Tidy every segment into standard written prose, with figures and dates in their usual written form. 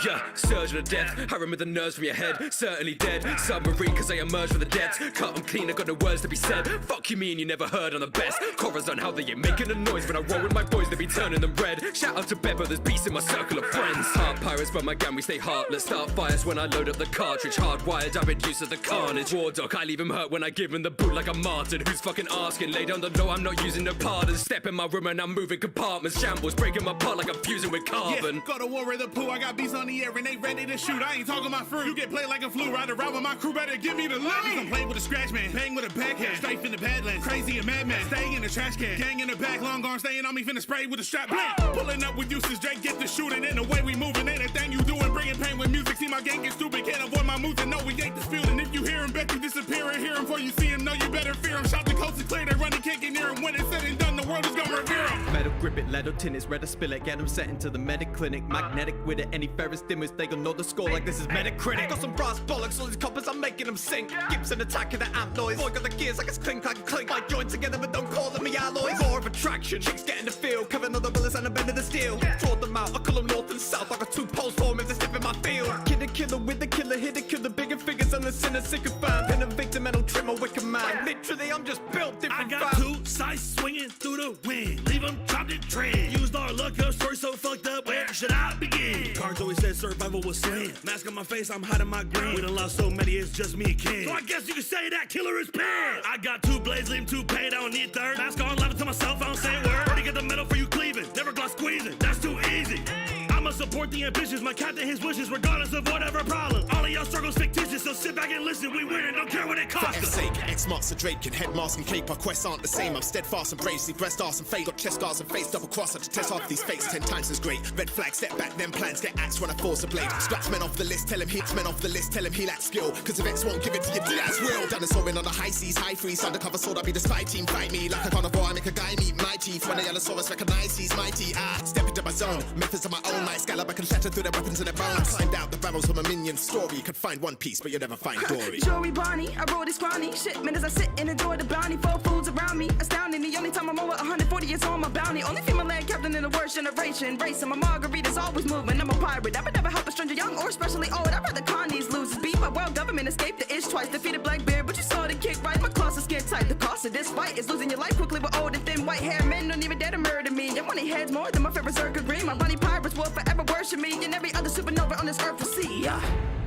Yeah, surgeon of death. I remember the nerves from your head. Certainly dead. Submarine cause I emerged from the depths. Cut them clean, I got no words to be said. Fuck you mean you never heard on the best. Chorus on how they ain't making a noise. When I roll with my boys, they be turning them red. Shout out to Beppo, there's beasts in my circle of friends. Heart pirates, but my gang, we stay heartless. Start fires when I load up the cartridge. Hardwired, I've been used to the carnage. War dog, I leave him hurt when I give him the boot like a martyr. Who's fucking asking? Lay down the law, I'm not using no pardons. Step in my room and I'm moving compartments. Shambles, breaking my part like I'm fusing with carbon. Yeah, go to war with the pool, I got beats on the air and they ready to shoot. I ain't talking my fruit. You get played like a flu, ride around with my crew, better give me the loot. You can play with a scratch man, bang with a backhand. Strafe in the badlands, crazy and madman. Stay in the trash can, gang in the back, long arm staying on me, finna spray with a strap. Blam. Pulling up with uses, Drake get the shooting. In the way we moving, anything you doing, bringing pain with music. See my gang get stupid, can't avoid my moves and know we ain't disputing. If you hear him, bet you disappear and hear him before you see him. Know you better fear him. Shout the coast is clear, they running, can't get near him. When it's said and done, the world is gonna revere him. Metal grip it, lead tin is red to spill it. Get them sent into the medic clinic. Magnetic with it, any ferrous dimmers, they gon' know the score like this is Metacritic. Got some brass bollocks, all these coppers, I'm making them sink. Gibson attacking the amp noise. Boy got the gears like it's clink, I can clink. My joints together, but don't call them me alloys. More of attraction, chicks get in the field. Covering all the bullets and a bend of the steel. Draw them out, I call them north and south. I got two poles for me, they're sniffing my field. Kid a killer with the killer, hit to kill the bigger figures and the sinner sycophant. Been a victim and I'll trim a wicked man. Literally, I'm just built different. I got two sides swinging through the wind. Leave them chopped and trimmed. Used our luck, her story so fucked up. Where should I begin? Cards always said survival was sin. Mask on my face, I'm hiding my grin. We done lost so many, it's just me and King. So I guess you could say that killer is pissed. I got two blades, leave him two paid, I don't need third. Mask on, laughing to myself, I don't say a word. Already get the medal for you cleaving. Never glass squeezing, that's too easy. I'ma support the ambitions, my captain his wishes, regardless of whatever problem. All of y'all struggles fictitious, so sit back and listen. We winning, don't care what it costs us. For F's sake, X-marks a Drake and head mask and cape. Our quests aren't the same. I'm steadfast and brave, see breast arse and fate. Got chest scars and face double cross. I just test off these fakes 10 times as great. Red flag, step back, then plans get axed when I force a blade. Scratch men off the list, tell him he's men off the list, tell him he lacks skill. Cause if X won't give it to you, that's real. Dinosaur on the high seas, high freeze, undercover sword, I'll be the spy team. Fight me like a carnivore, I make a guy meet my teeth. When the Allosaurus recognize he's mighty. Step into my zone, methods of my own. My scallop, I can shatter through their weapons and their bones. Climbed out the barrels from a minion story. You could find one piece, but you'll never find Dory. Joey Bonnie, I roll this scrawny shit, man, as I sit and enjoy the bounty. Four fools around me, astounding. The only time I'm over 140 is on my bounty. Only female land captain in the worst generation. Racing my margarita's always moving. I'm a pirate. I would never help a stranger, young or especially old. I'd rather con these losers. Beat my world government, escape the ish twice. Defeated Blackbeard, but you saw the kick right. My claws are skin tight. The cost of this fight is losing your life quickly with old and thin white hair. Men don't even dare to murder me. And money heads more than my favorite Berserker green. My bunny pirates will forever worship me. And every other supernova on this earth will see.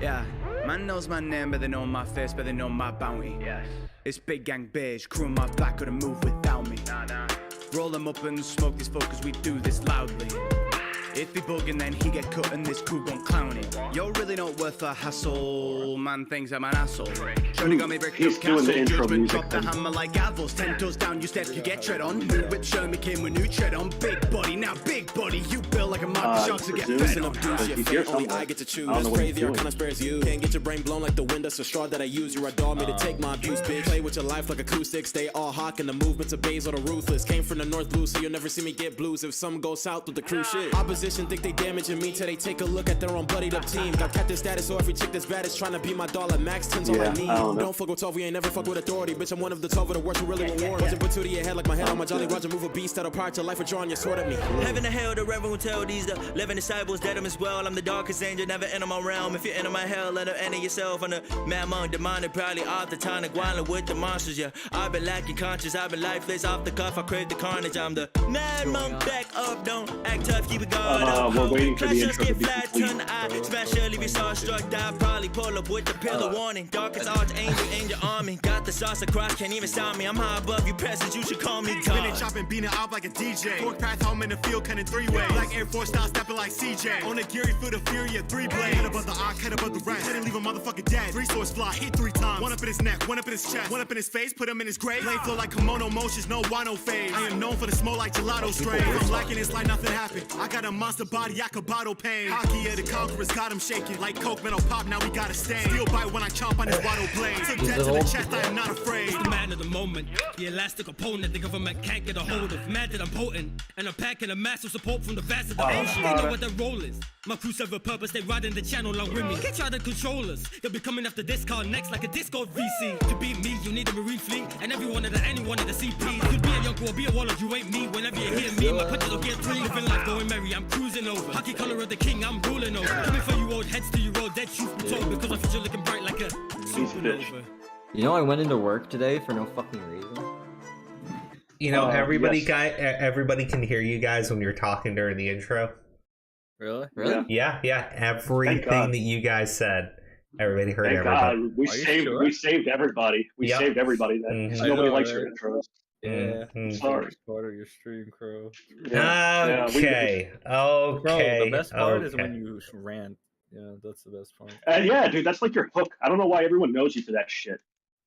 Yeah, man knows my name, but they know my face, but they know my bounty. Yes. It's big gang beige, crew on my back, couldn't move without me. Nah. Roll them up and smoke this folk, cause we do this loudly. If he bugging, then he get cut and this crew gon' clown it. You're really not worth a hassle, man thinks I'm an asshole. Shorty got me breaking up castle, Judgement drop the hammer like avils. 10 toes down, you step, you get tread on. New whip show me came with new tread on. Big body, now big body, you build like a market shark to get fed on. Only I get to choose, crazy or kind of spares you. Can't get your brain blown like the wind, that's a straw that I use. You're a dog, made to take my abuse, bitch. Play with your life like acoustics, stay all hawk and the movements of bays or the ruthless. Came from the North Blue, so you'll never see me get blues if some go south with the cruise shit. Opposition think they damaging me till they take a look at their own bloodied up team. Got captain status, so every chick that's bad is trying to be my dollar. Max 10's all I need. Don't fuck with 12, we ain't never fuck with authority. Bitch, I'm one of the 12 of the worst who really reward. Wasn't put two to your head like my head on my Jolly Roger. Move a beast that'll part your life or drawing your sword at me. Heaven to hell, the reverend will tell these the living disciples dead them as well. I'm the darkest angel, never enter my realm. If you enter my hell, let her enter yourself. On the mad monk, demonic, probably off the tonic, wildin' with the monsters, yeah. I've been lacking conscious, I've been lifeless, off the cuff, I crave the carnage. I'm the mad monk, back up, don't act tough, keep it guard up. We're waiting for the intro to be Turn the eye, smash early, be starstruck, die, probably pull up with the pillar warning. Darkest archangel, angel army, got the sauce across, can't even stop me. I'm high above you presence, you should call me God. Spinning, chopping, beating out like a DJ. Fork path home in the field, cutting three ways. Black Air Force style, stepping like CJ. On the Geary foot of fury, a three blade. Cut above the eye, cut above the rest. Didn't leave a motherfucker dead. Three swords fly, hit 3 times. One up in his neck, one up in his chest, one up in his face, put him in his grave. Blade flow like kimono motions, no wino phase. I am known for the smoke like gelato strain. I'm lacking, it's like nothing happened. I got a monster body, I could bottle pain. Hockey of the conquerors got him shaking. Like coke, metal pop, now we got a stain. Steel bite when I chomp on his waddle blade. Took death to the chest, I am not afraid. The man of the moment. The elastic opponent, the government can't get a hold of. Mad that I'm potent, and I'm packing a massive support from the vast of the ocean. They know what their role is. My crew serve a purpose, they riding the channel along with me. Can't try to control us. They'll be coming after this car next like a Discord VC. To beat me, you need a Marine fleet, and any one of the CPs. Could be a young or be a wallet, you ain't me. Whenever you hear me, my punches will get through. Living life going merry, I'm cruising over. Hockey color of the king, I'm ruling over. Coming for you old heads to you old dead, truth be told, because my future looking bright like a supernova. You know, I went into work today for no fucking reason. You know, everybody can hear you guys when you're talking during the intro. Really? Yeah. Everything that you guys said, everybody heard. Thank everybody. God. We saved everybody. We saved everybody. Then nobody likes your intros. Yeah, sorry. Part of your stream, Crow. Okay. Bro, the best part is when you rant. Yeah, that's the best part. Yeah, dude, that's like your hook. I don't know why everyone knows you for that shit.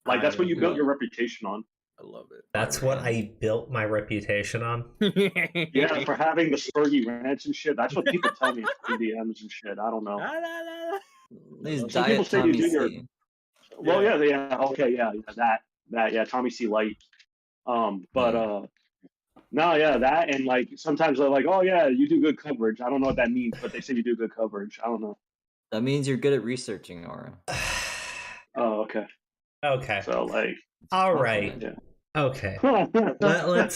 Like, that's what you built your reputation on. I love it. That's what I built my reputation on. Yeah, for having the spurgy rants and shit. That's what people tell me in DMs and shit. I don't know. Some people say you do your... Well, okay, that, Tommy C. Light. No, that, and like sometimes they're like, oh yeah, you do good coverage. I don't know what that means, but they say you do good coverage. I don't know. That means you're good at researching, Aura. Oh, okay. Okay. So like, all right. Yeah. Okay. let's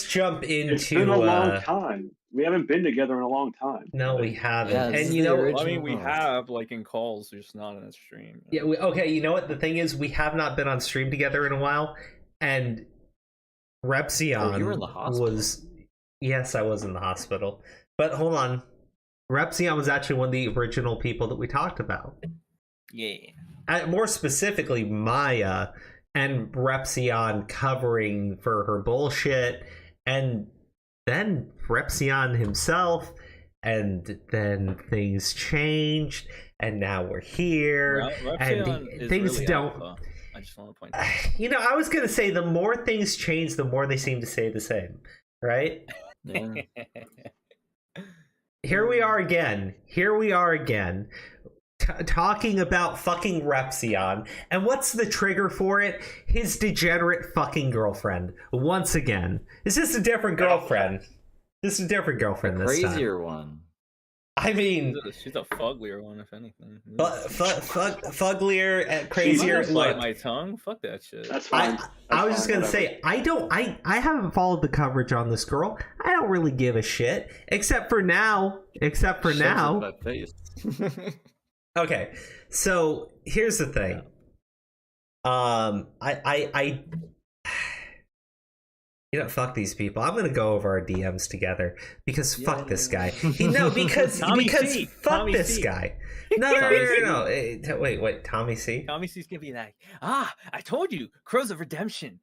jump into. It's been a long time. We haven't been together in a long time. No, we haven't. Yeah, and you know, I mean, we have like in calls, just not in a stream. Yeah. Okay. You know what? The thing is, we have not been on stream together in a while, and Repzion you were in the hospital. was. Yes, I was in the hospital. But hold on, Repzion was actually one of the original people that we talked about. Yeah. More specifically, Maya and Repzion covering for her bullshit, and then Repzion himself, and then things changed, and now we're here, and things really don't. Alpha. I just want to point out. You know, I was gonna say the more things change, the more they seem to stay the same, right? Yeah. Here we are again. Talking about fucking Repzion, and what's the trigger for it? His degenerate fucking girlfriend. Once again, is this a different girlfriend? This is a different girlfriend this time. Crazier one. I mean, she's a fugglier one, if anything. Fugglier, crazier. Bite my tongue. Fuck that shit. That's fine. I was just gonna say, I haven't followed the coverage on this girl. I don't really give a shit, except for now. My face. Okay, so here's the thing. You know, fuck these people. I'm gonna go over our DMs together because fuck this guy. Because fuck this guy. No. Wait, Tommy C. Tommy C's gonna be like, I told you, Crow's of Redemption.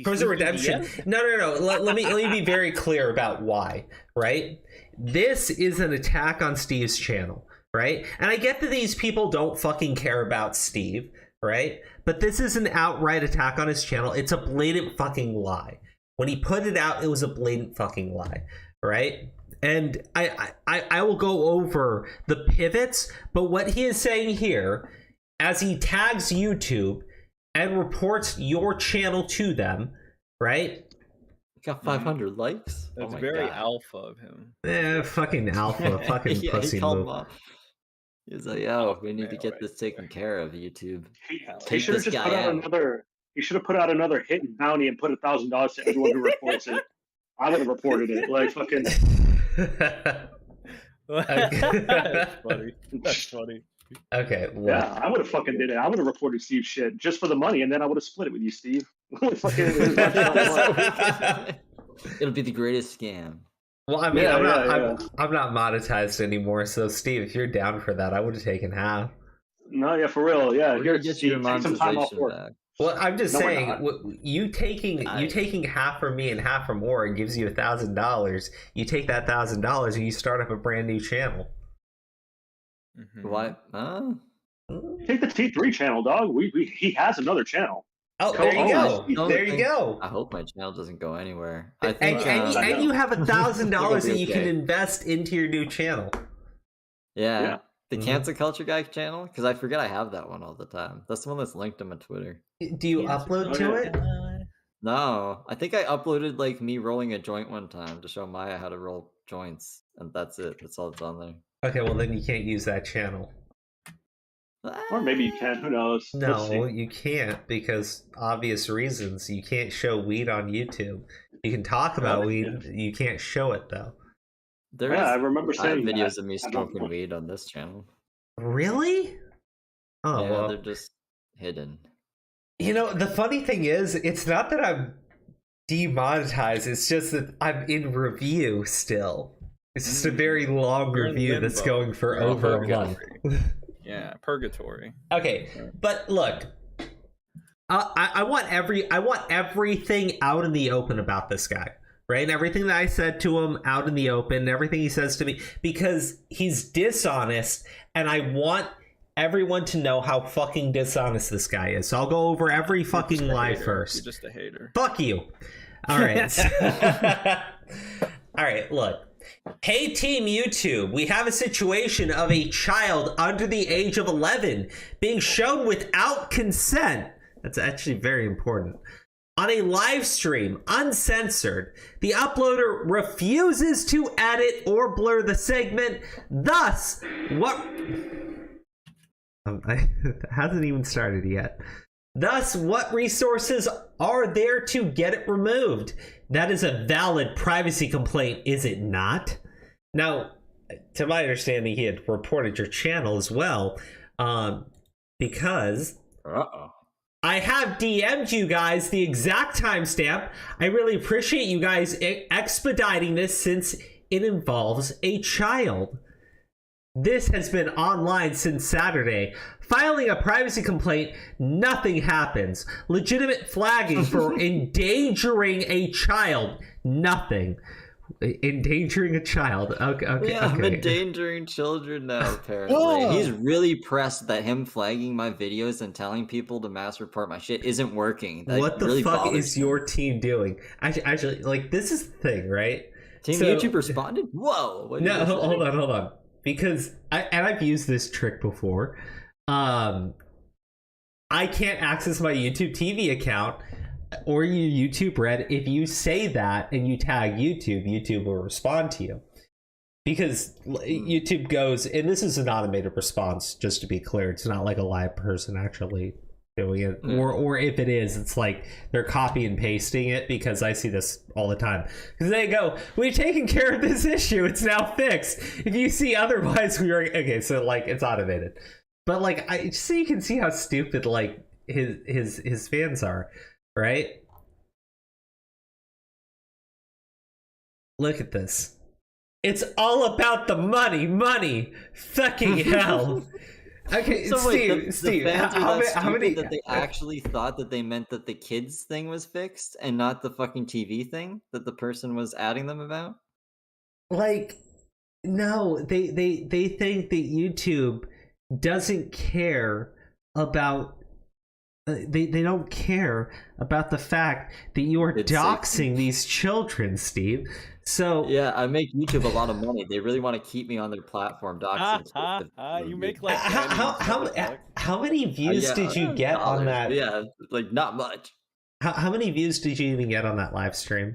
Crow's of Redemption. No. Let me be very clear about why. Right? This is an attack on Steve's channel. Right? And I get that these people don't fucking care about Steve, right? But this is an outright attack on his channel. It's a blatant fucking lie. When he put it out, it was a blatant fucking lie, right? And I will go over the pivots, but what he is saying here, as he tags YouTube and reports your channel to them, right? Got 500 likes. That's very alpha of him. Fucking alpha, fucking pussy move. He's like, yo, we need to get this taken care of, YouTube. He should have just put out another. He should have put out another hidden bounty and put $1,000 to everyone who reports it. I would have reported it. Like fucking. That's funny. Okay. Well. Yeah, I would have fucking did it. I would have reported Steve's shit just for the money, and then I would have split it with you, Steve. It'll be the greatest scam. Well, I mean, I'm not monetized anymore, so Steve, if you're down for that, I would have taken half. No, yeah, for real, yeah. We're get you monetization back. Well, I'm just saying, you taking half from me and half from War gives you $1,000. You take that $1,000 and you start up a brand new channel. Mm-hmm. What? Take the T3 channel, dog. He has another channel. Oh, there you go. There you go. I hope my channel doesn't go anywhere. I think, and you have $1,000 that you can invest into your new channel. Yeah. The Cancel Culture Guy channel? Because I forget I have that one all the time. That's the one that's linked on my Twitter. Do you upload to it? No, I think I uploaded like me rolling a joint one time to show Maya how to roll joints, and that's it. That's all that's on there. Okay, well then you can't use that channel. Or maybe you can. Who knows? No, you can't because obvious reasons. You can't show weed on YouTube. You can talk about weed. You can't show it though. I remember saying videos of me smoking weed on this channel. Really? Oh, yeah, well. They're just hidden. You know, the funny thing is, it's not that I'm demonetized. It's just that I'm in review still. It's just a very long review that's going for over a month. Yeah, purgatory. Okay, but look, I want everything out in the open about this guy, right? And everything that I said to him out in the open, everything he says to me, because he's dishonest, and I want everyone to know how fucking dishonest this guy is. So I'll go over every fucking lie first. You're just a hater. Fuck you. All right. All right, look. Hey Team YouTube, we have a situation of a child under the age of 11 being shown without consent. That's actually very important. On a live stream, uncensored, the uploader refuses to edit or blur the segment. Thus, what... it hasn't even started yet. Thus, what resources are there to get it removed? That is a valid privacy complaint, is it not? Now, to my understanding, he had reported your channel as well, because I have DM'd you guys the exact timestamp. I really appreciate you guys expediting this since it involves a child. This has been online since Saturday. Filing a privacy complaint, nothing happens. Legitimate flagging for endangering a child, nothing. Endangering a child. Okay. Yeah, I'm endangering children now, apparently. He's really pressed that him flagging my videos and telling people to mass report my shit isn't working. That What the really fuck is your team doing? Actually, like, this is the thing, right? Team YouTube responded? Whoa. No, hold on. Because I've used this trick before. I can't access my YouTube TV account or your YouTube Red. If you say that and you tag YouTube will respond to you. Because YouTube goes, and this is an automated response, just to be clear. It's not like a live person actually doing it. Or if it is, it's like they're copy and pasting it, because I see this all the time. Because they go, we've taken care of this issue, it's now fixed. If you see otherwise, we are okay. So like it's automated. But like, just so you can see how stupid like his fans are, right? Look at this. It's all about the money. Fucking hell. Okay, so Steve, the fans are how many that they actually thought that they meant that the kids thing was fixed and not the fucking TV thing that the person was adding them about? Like, no, they think that YouTube doesn't care about they don't care about the fact that you are doxing these children, Steve. So yeah, I make YouTube a lot of money. They really want to keep me on their platform. Doxing. You make like how many views did you get on that? Yeah, like not much. How many views did you even get on that live stream?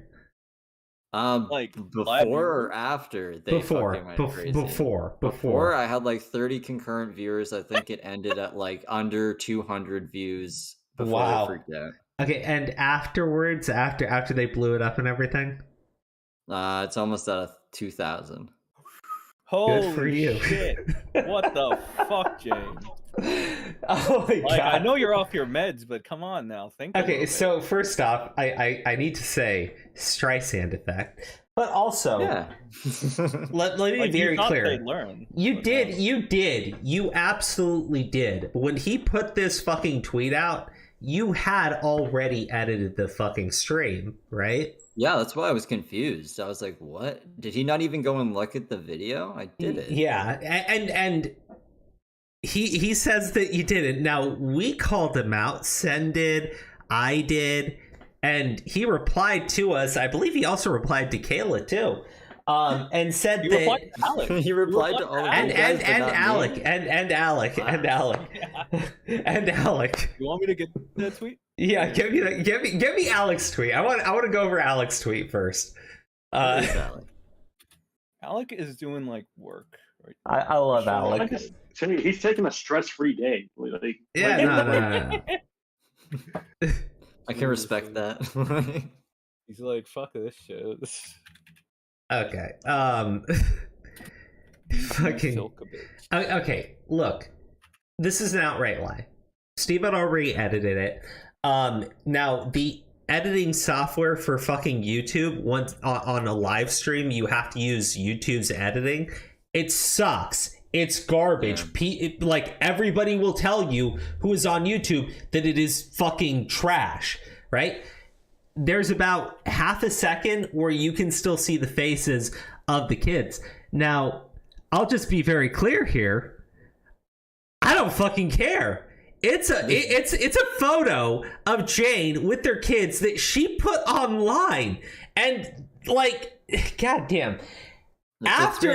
Like before or after they before I had like 30 concurrent viewers. I think it ended at like under 200 views before I freaked out. Okay, and afterwards, after they blew it up and everything, it's almost at 2,000. Good for you. Shit. What the fuck, James? Oh my god! I know you're off your meds, but come on now, think. Okay, so first off, I need to say Streisand effect, but also let me be very clear. You absolutely did. When he put this fucking tweet out, you had already edited the fucking stream, right? Yeah, that's why I was confused. I was like, what? Did he not even go and look at the video? I did it. Yeah, and he says that you didn't. Now, we called him out. Sen did, I did, and he replied to us. I believe he also replied to Kayla, too. and said You that replied to Alec. He replied to all of and you guys, but not me. Alec. You want me to get that tweet? Yeah, give me Alec's tweet. I want to go over Alec's tweet first. Where is Alec? Alec is doing like work. Right? I love Alec. He's taking a stress-free day. Like, Yeah, no. I can respect that. He's like, fuck this shit. Okay. Fucking. Okay. Look, this is an outright lie. Steve had already edited it. Now the editing software for fucking YouTube, once on a live stream, you have to use YouTube's editing. It sucks. It's garbage. Like, everybody will tell you who is on YouTube that it is fucking trash, right? There's about half a second where you can still see the faces of the kids. Now, I'll just be very clear here. I don't fucking care. It's a photo of Jane with their kids that she put online, and like, goddamn. After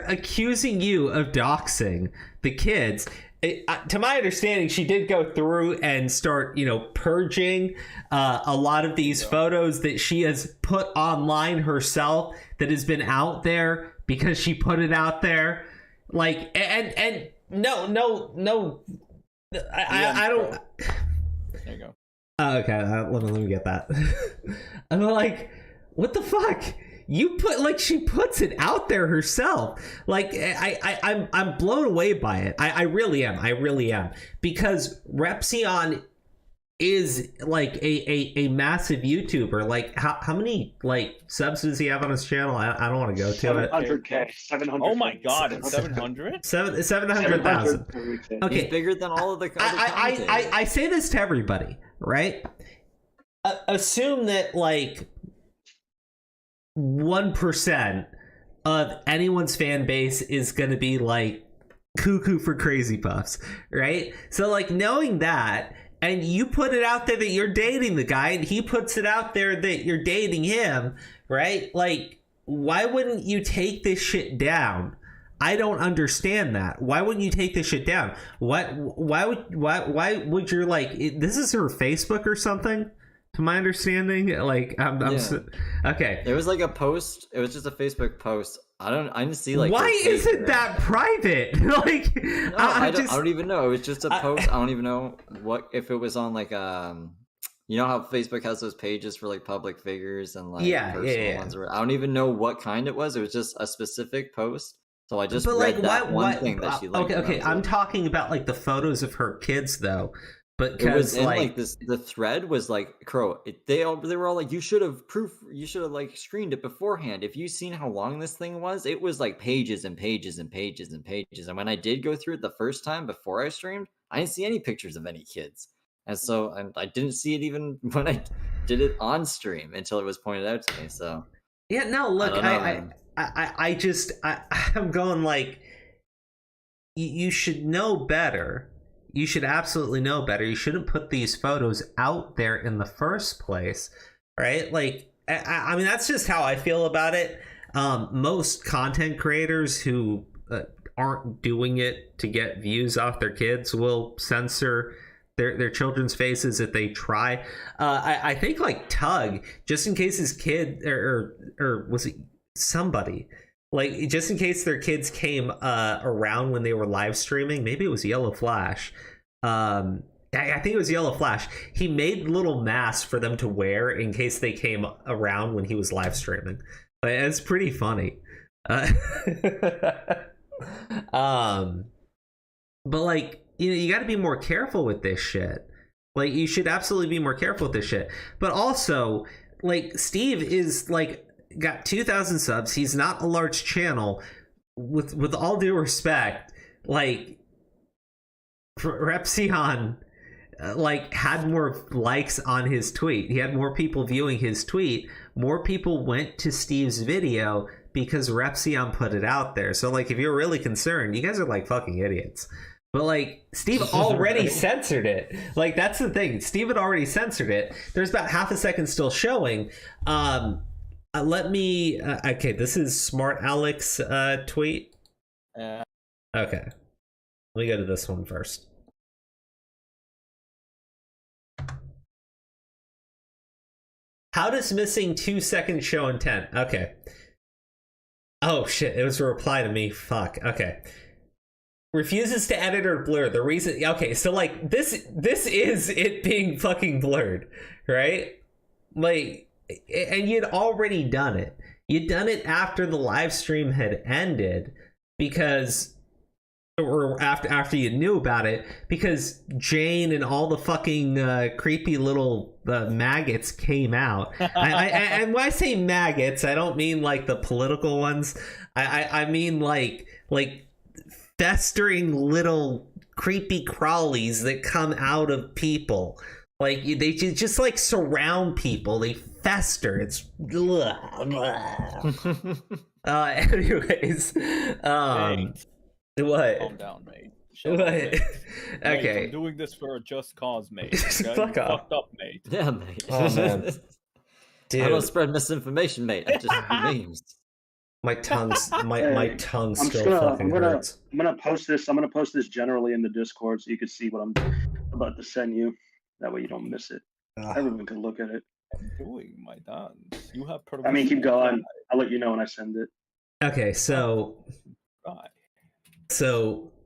accusing you of doxing the kids, to my understanding, she did go through and start, purging a lot of these photos that she has put online herself that has been out there because she put it out there. Like, and no, I don't. There you go. Okay, let me get that. I'm like, what the fuck? You put, like, she puts it out there herself. Like, I'm blown away by it. I really am. Because Repzion is like a massive YouTuber. Like, how many like subs does he have on his channel? I don't want to go to it. 700K. 700. Oh my god, it's 700? 700,000. Okay, he's bigger than all of the other I say this to everybody, right? Assume that like 1% of anyone's fan base is going to be like cuckoo for crazy puffs, right? So like, knowing that, and you put it out there that you're dating the guy, and he puts it out there that you're dating him, right? Like, why wouldn't you take this shit down? I don't understand that. Why wouldn't you take this shit down? Why would you, like, this is her Facebook or something? To my understanding, like, okay. It was like a post. It was just a Facebook post. I didn't see like. Why isn't that private? Like, no, I don't even know. It was just a post. I don't even know if it was on like you know how Facebook has those pages for like public figures and like personal ones. I don't even know what kind it was. It was just a specific post. So I just read that one thing that she liked. Okay. I'm talking about like the photos of her kids though. But it was in like this, the thread was like, Crow, they were all like, you should have like screened it beforehand. If you seen how long this thing was, it was like pages and pages and pages and pages. And when I did go through it the first time before I streamed, I didn't see any pictures of any kids. And so I didn't see it even when I did it on stream until it was pointed out to me. So yeah, no, look, I'm going like, you should know better. You should absolutely know better. You shouldn't put these photos out there in the first place, right? Like, I mean, that's just how I feel about it. Most content creators who aren't doing it to get views off their kids will censor their children's faces if they try. I think like Tug, just in case his kid or was it somebody, like, just in case their kids came around when they were live streaming, maybe it was Yellow Flash. I think it was Yellow Flash. He made little masks for them to wear in case they came around when he was live streaming. But it's pretty funny. But like, you got to be more careful with this shit. Like, you should absolutely be more careful with this shit. But also, like, Steve is like got 2,000 subs. He's not a large channel. With all due respect, like, Repzion like had more likes on his tweet. He had more people viewing his tweet. More people went to Steve's video because Repzion put it out there. So like, if you're really concerned, you guys are like fucking idiots. But like, Steve already censored it. Like, that's the thing. Steve had already censored it. There's about half a second still showing. Let me. Okay, this is Smart Alex tweet. Yeah. Okay, let me go to this one first. How does missing 2 seconds show intent? Okay. Oh shit! It was a reply to me. Fuck. Okay. Refuses to edit or blur. The reason. Okay, so like this is it being fucking blurred, right? Like, and you'd already done it. You'd done it after the live stream had ended, because, or after you knew about it, because Jane and all the fucking creepy little maggots came out. And when I say maggots, I don't mean like the political ones. I mean like festering little creepy crawlies that come out of people. Like they just like surround people. They fester. It's anyways. What? Calm down, mate. What? Mate, okay. I'm doing this for a just cause, mate. Okay? Fuck You off. fucked up, mate. Yeah, mate. Oh man. Dude. I don't spread misinformation, mate. I just memes. My tongue's my tongue still fucking I'm hurts. gonna post this. I'm gonna post this generally in the Discord so you can see what I'm about to send you. That way you don't miss it. Everyone can look at it. I'm doing my dance. You have. I mean, keep going. I'll let you know when I send it. Okay, so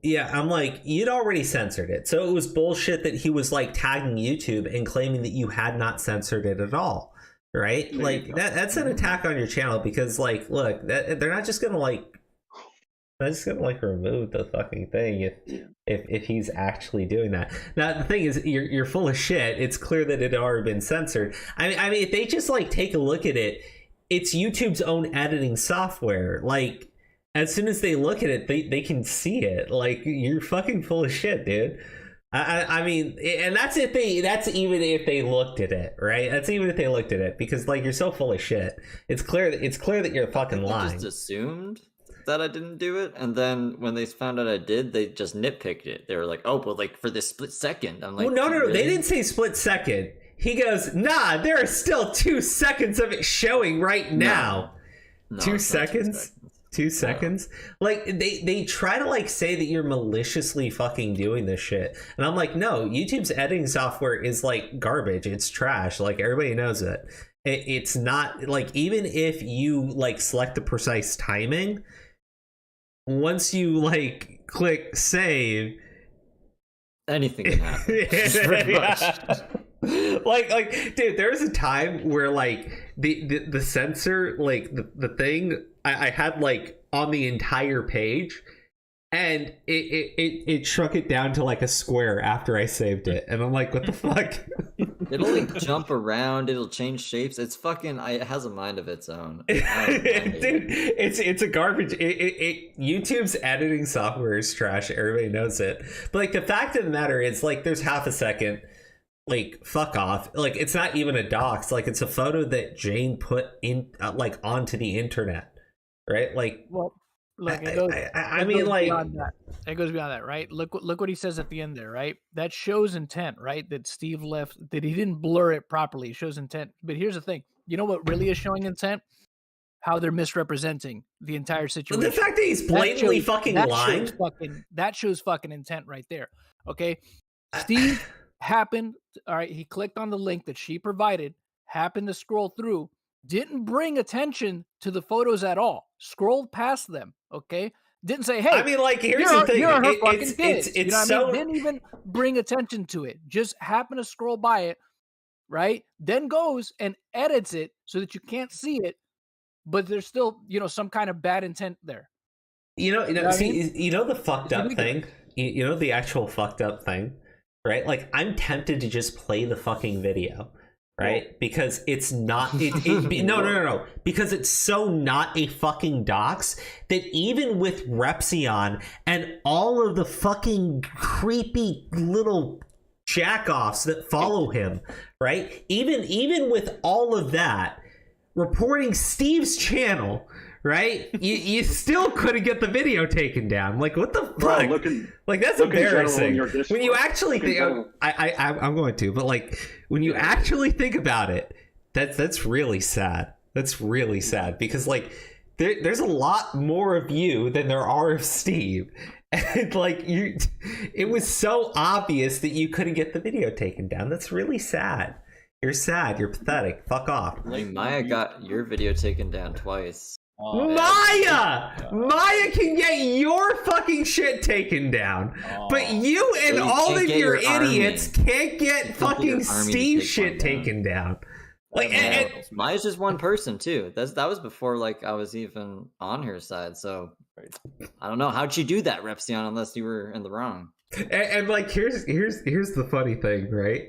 yeah, I'm like, you'd already censored it, so it was bullshit that he was like tagging YouTube and claiming that you had not censored it at all, right? There like that's an attack on your channel, because like, look, they're not just gonna like. I'm just gonna like remove the fucking thing if he's actually doing that. Now the thing is, you're full of shit. It's clear that it had already been censored. I mean, if they just like take a look at it, it's YouTube's own editing software. Like, as soon as they look at it, they can see it. Like, you're fucking full of shit, dude. I mean, and that's even if they looked at it, right? That's even if they looked at it, because like, you're so full of shit. It's clear that you're fucking lying. Just assumed that I didn't do it, and then when they found out I did, they just nitpicked it. They were like, "Oh, well, like for this split second." I'm like, well, no, really? they didn't say split second. He goes, "Nah, there are still 2 seconds of it showing right now." No, 2 it's not 2 seconds. 2 seconds. Like they try to like say that you're maliciously fucking doing this shit, and I'm like, no, YouTube's editing software is like garbage. It's trash. Like, everybody knows it. It's not like, even if you like select the precise timing, once you like click save, anything can happen. Pretty much. like dude, there was a time where like the sensor, like the thing I had like on the entire page, and it shrunk it down to like a square after I saved it, and I'm like, what the fuck? It'll like jump around, it'll change shapes. It's fucking, it has a mind of its own. Dude, it's a garbage. YouTube's editing software is trash. Everybody knows it. But like, the fact of the matter is, like, there's half a second. Like, fuck off. Like, it's not even a dox. Like, it's a photo that Jane put in like onto the internet, right? Like, well, look, it goes beyond that, right? Look what he says at the end there, right? That shows intent, right? That Steve left, that he didn't blur it properly. It shows intent. But here's the thing. You know what really is showing intent? How they're misrepresenting the entire situation. The fact that he's blatantly fucking lying. That shows fucking intent right there. Okay? Steve happened, all right, he clicked on the link that she provided, happened to scroll through, didn't bring attention to the photos at all, scrolled past them, okay? Didn't say, hey, I mean, like, here's the thing. You're her fucking kids. It's you know what so... I mean? Didn't even bring attention to it. Just happened to scroll by it, right? Then goes and edits it so that you can't see it, but there's still, some kind of bad intent there. You know the fucked up thing? You know the actual fucked up thing, right? Like, I'm tempted to just play the fucking video. Right? Because it's not no. Because it's so not a fucking dox that even with Repzion and all of the fucking creepy little jackoffs that follow him, right? Even with all of that, reporting Steve's channel, right? You still couldn't get the video taken down. Like, what the fuck? Like, that's embarrassing. When you actually think, I'm going to, but like, when you actually think about it, that's really sad. That's really sad because like there's a lot more of you than there are of Steve. And like it was so obvious that you couldn't get the video taken down. That's really sad. You're sad. You're pathetic. Fuck off. I mean, Maya got your video taken down twice. Maya can get your fucking shit taken down, but you and all of your idiots can't get fucking Steve's shit taken down. Like, Maya's just one person too. That was before like I was even on her side. So I don't know how'd she do that, Repzion, unless you were in the wrong. And like here's the funny thing, right?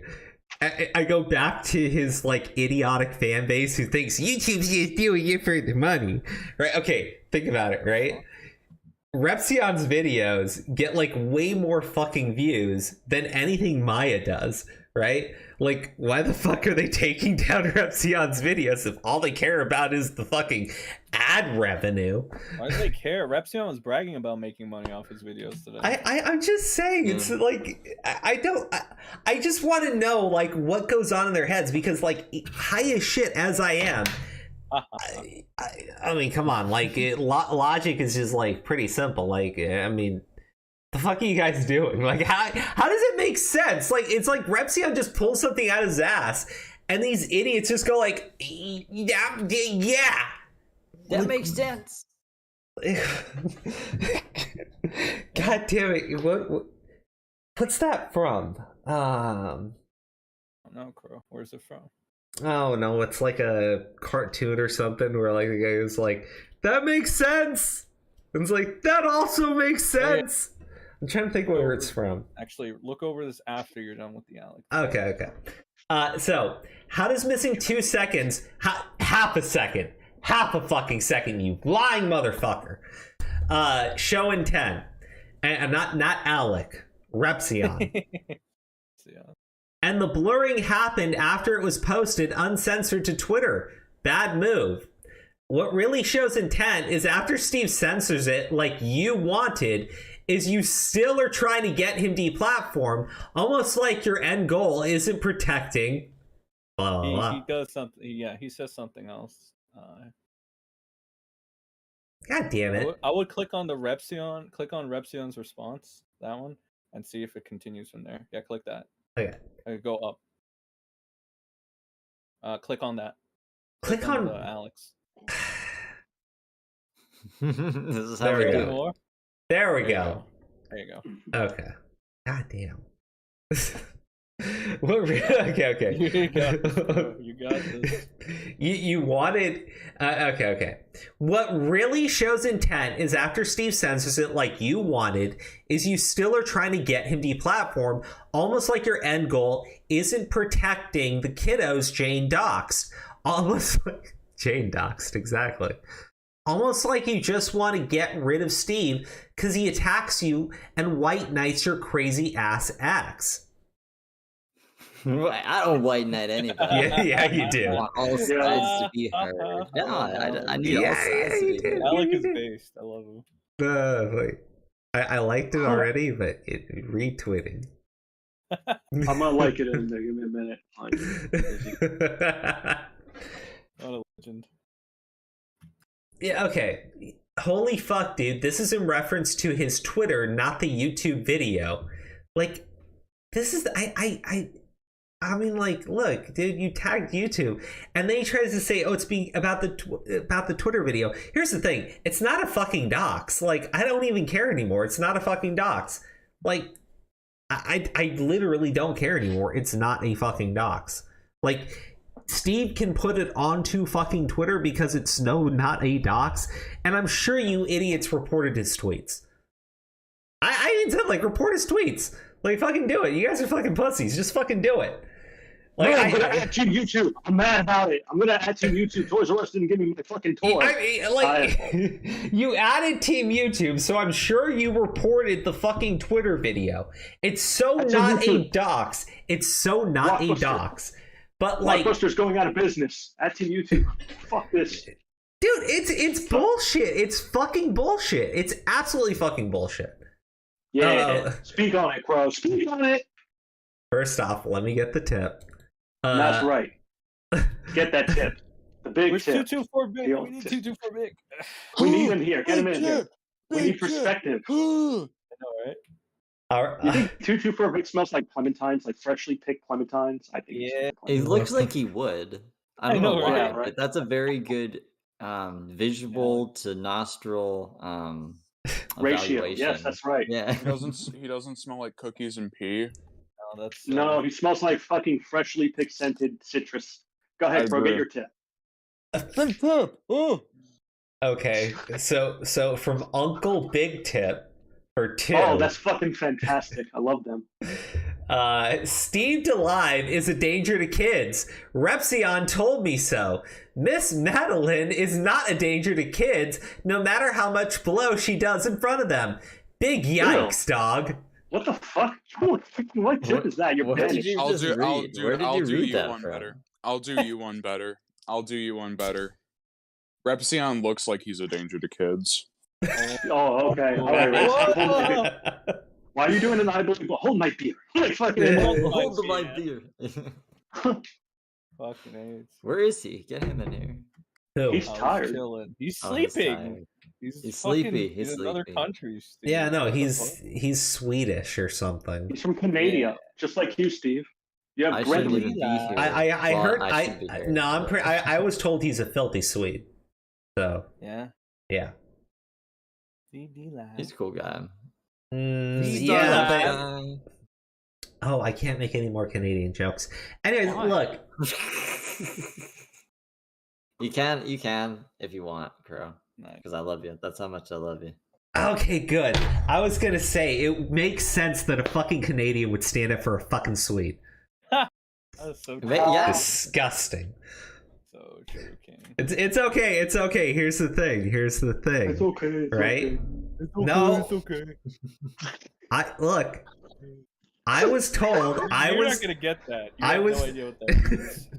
I go back to his like idiotic fan base who thinks YouTube's just doing it for the money, right? Okay, think about it, right? Repzion's videos get like way more fucking views than anything Maya does, right? Like, why the fuck are they taking down Repzion's videos if all they care about is the fucking ad revenue? Why do they care? Repzion was bragging about making money off his videos today. I'm just saying, it's like, I just want to know, like, what goes on in their heads, because, like, high as shit as I am, I mean, come on, like, logic is just, like, pretty simple. Like, I mean, the fuck are you guys doing? Like, how does it make sense? Like, it's like Repzion just pulls something out of his ass, and these idiots just go like, yeah. That makes sense. God damn it! What's that from? No, Crow. Where's it from? Oh no, it's like a cartoon or something where like the guy is like, that makes sense. And it's like, that also makes sense. I'm trying to think where it's from. Actually, look over this after you're done with the Alex. Okay. So, how does missing 2 seconds, half a fucking second, you lying motherfucker, show intent? And not Alec, Repzion. And the blurring happened after it was posted uncensored to Twitter. Bad move. What really shows intent is after Steve censors it like you wanted, is you still are trying to get him deplatformed, almost like your end goal isn't protecting. Blah, blah, blah. He does something. Yeah, he says something else. God damn it! I would click on Repzion. Click on Repzion's response, that one, and see if it continues from there. Yeah, click that. Okay. Go up. Click on that. Click on Alex. This is how we do it. There we go. There you go. Okay. God damn. Okay. You got this. You wanted. Okay. What really shows intent is after Steve censors it like you wanted, is you still are trying to get him deplatformed, almost like your end goal isn't protecting the kiddos Jane doxed. Almost like Jane doxed, exactly. Almost like you just want to get rid of Steve because he attacks you and white knights your crazy ass ex. I don't white knight anybody. Yeah, you do. I want all sides to be heard. No, I need all sides to be heard. Alec is based. I love him. I liked it already, but it retweeting. I'm gonna like it in there. Give me a minute. What a legend. Yeah, okay. Holy fuck, dude. This is in reference to his Twitter, not the YouTube video. Like, this is... I mean, like, look, dude, you tagged YouTube, and then he tries to say, oh, it's about the Twitter video. Here's the thing. It's not a fucking dox. Like, I don't even care anymore. It's not a fucking dox. Like, I literally don't care anymore. It's not a fucking dox. Like... Steve can put it onto fucking Twitter because it's not a dox, and I'm sure you idiots reported his tweets. I even said, like, report his tweets. Like, fucking do it. You guys are fucking pussies. Just fucking do it. Like, no, I'm gonna add Team YouTube. I'm mad about it. I'm gonna add Team YouTube. Toys R Us didn't give me my fucking toy. You added Team YouTube, so I'm sure you reported the fucking Twitter video. It's so not a dox. It's so not a dox. But like, Blockbuster's going out of business. At Team YouTube. Fuck this. Dude, it's bullshit. It's fucking bullshit. It's absolutely fucking bullshit. Yeah, speak on it, Crow. Speak on it. First off, let me get the tip. That's right. Get that tip. big Where's tip. 224 big? Yo, We need 224 big. We need him here. Get him in here. We need perspective. I know, right? You think 224 big smells like clementines, like freshly picked clementines? I think. Yeah. It looks like he would. I don't know know, why, right? but that's a very good visual to nostril Ratio. evaluation. Yes, that's right. Yeah. He doesn't smell like cookies and pee. No, that's No, he smells like fucking freshly picked scented citrus. Go ahead, I bro. Get agree. your tip. Big tip. Okay, so from Uncle Big Tip for 2. Oh, that's fucking fantastic. I love them. Steve Delive is a danger to kids. Repzion told me so. Miss Madeline is not a danger to kids, no matter how much blow she does in front of them. Big yikes, dog. What the fuck? What tip is that? You're What did banished. you I'll just do read? Where did you read that one from? better. I'll do you one better. I'll do you one better. Repzion looks like he's a danger to kids. Oh, okay. All right. Why are you doing an eye believe? Hold my beer. Like fucking Hold my beer. fucking AIDS. Where is he? Get him in here. Who? He's tired. Chilling. He's Oh, he's sleeping. tired. He's He's fucking- sleepy. He's in another sleepy. country. Steve. Yeah, no, What the he's Swedish or something. He's from Canada, just like you, Steve. You I have shouldn't Grenly. even be here. I Well, heard shouldn't be here, no, I'm but- I was told he's a filthy Swede. So fuck? Yeah. yeah. He's a cool guy. Mm, He's not yeah, a but bad oh, I can't make any more Canadian jokes. Anyways, look. You can if you want, Crow. Nice. Because I love you. That's how much I love you. Okay, good. I was gonna say it makes sense that a fucking Canadian would stand up for a fucking Swede. That's so But yeah. Disgusting. So joking. It's okay. It's okay. Here's the thing. It's okay. It's right? okay. No. It's okay. Look. I was told I You're was not gonna get that. You I have was no idea what that is.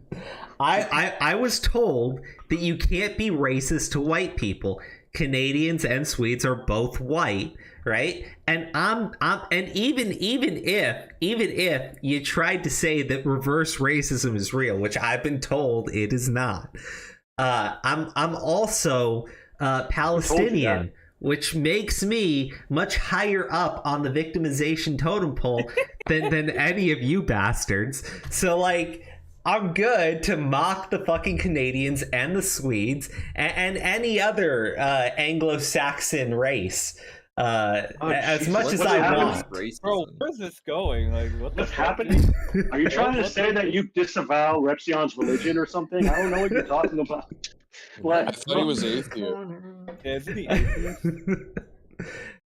I was told that you can't be racist to white people. Canadians and Swedes are both white, right? And and even if you tried to say that reverse racism is real, which I've been told it is not. I'm also Palestinian, which makes me much higher up on the victimization totem pole than any of you bastards. So like I'm good to mock the fucking Canadians and the Swedes and any other Anglo-Saxon race as much as I want. Bro, where's this going? Like, What's happening? Are you trying to say that you disavow Repzion's religion or something? I don't know what you're talking about. What? I thought he was atheist. Yeah, isn't he atheist?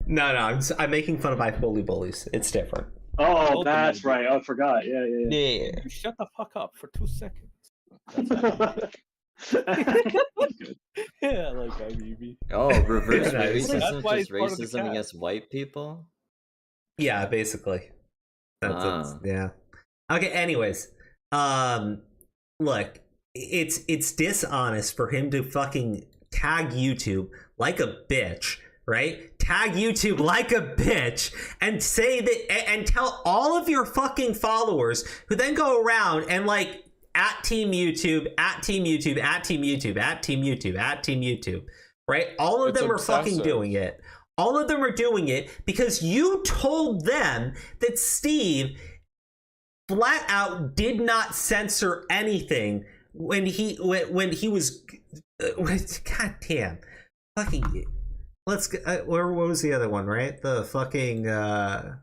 No, I'm making fun of bipolar bullies. It's different. Oh, that's right. I forgot. Yeah. You shut the fuck up for 2 seconds. Yeah, like IBB. Oh, reverse Yeah, racism, that's why just he's part of the racism cast. against white people? Yeah, basically. That's yeah. Okay, anyways. Look, it's dishonest for him to fucking tag YouTube like a bitch, right? Tag YouTube like a bitch and say that and tell all of your fucking followers who then go around and like at Team YouTube, at Team YouTube, at Team YouTube, at Team YouTube, at Team YouTube, right? All of It's them are fucking obsessive. doing it. All of them are doing it because you told them that Steve flat out did not censor anything when he was god damn fucking let's where was the other one, right? The fucking Do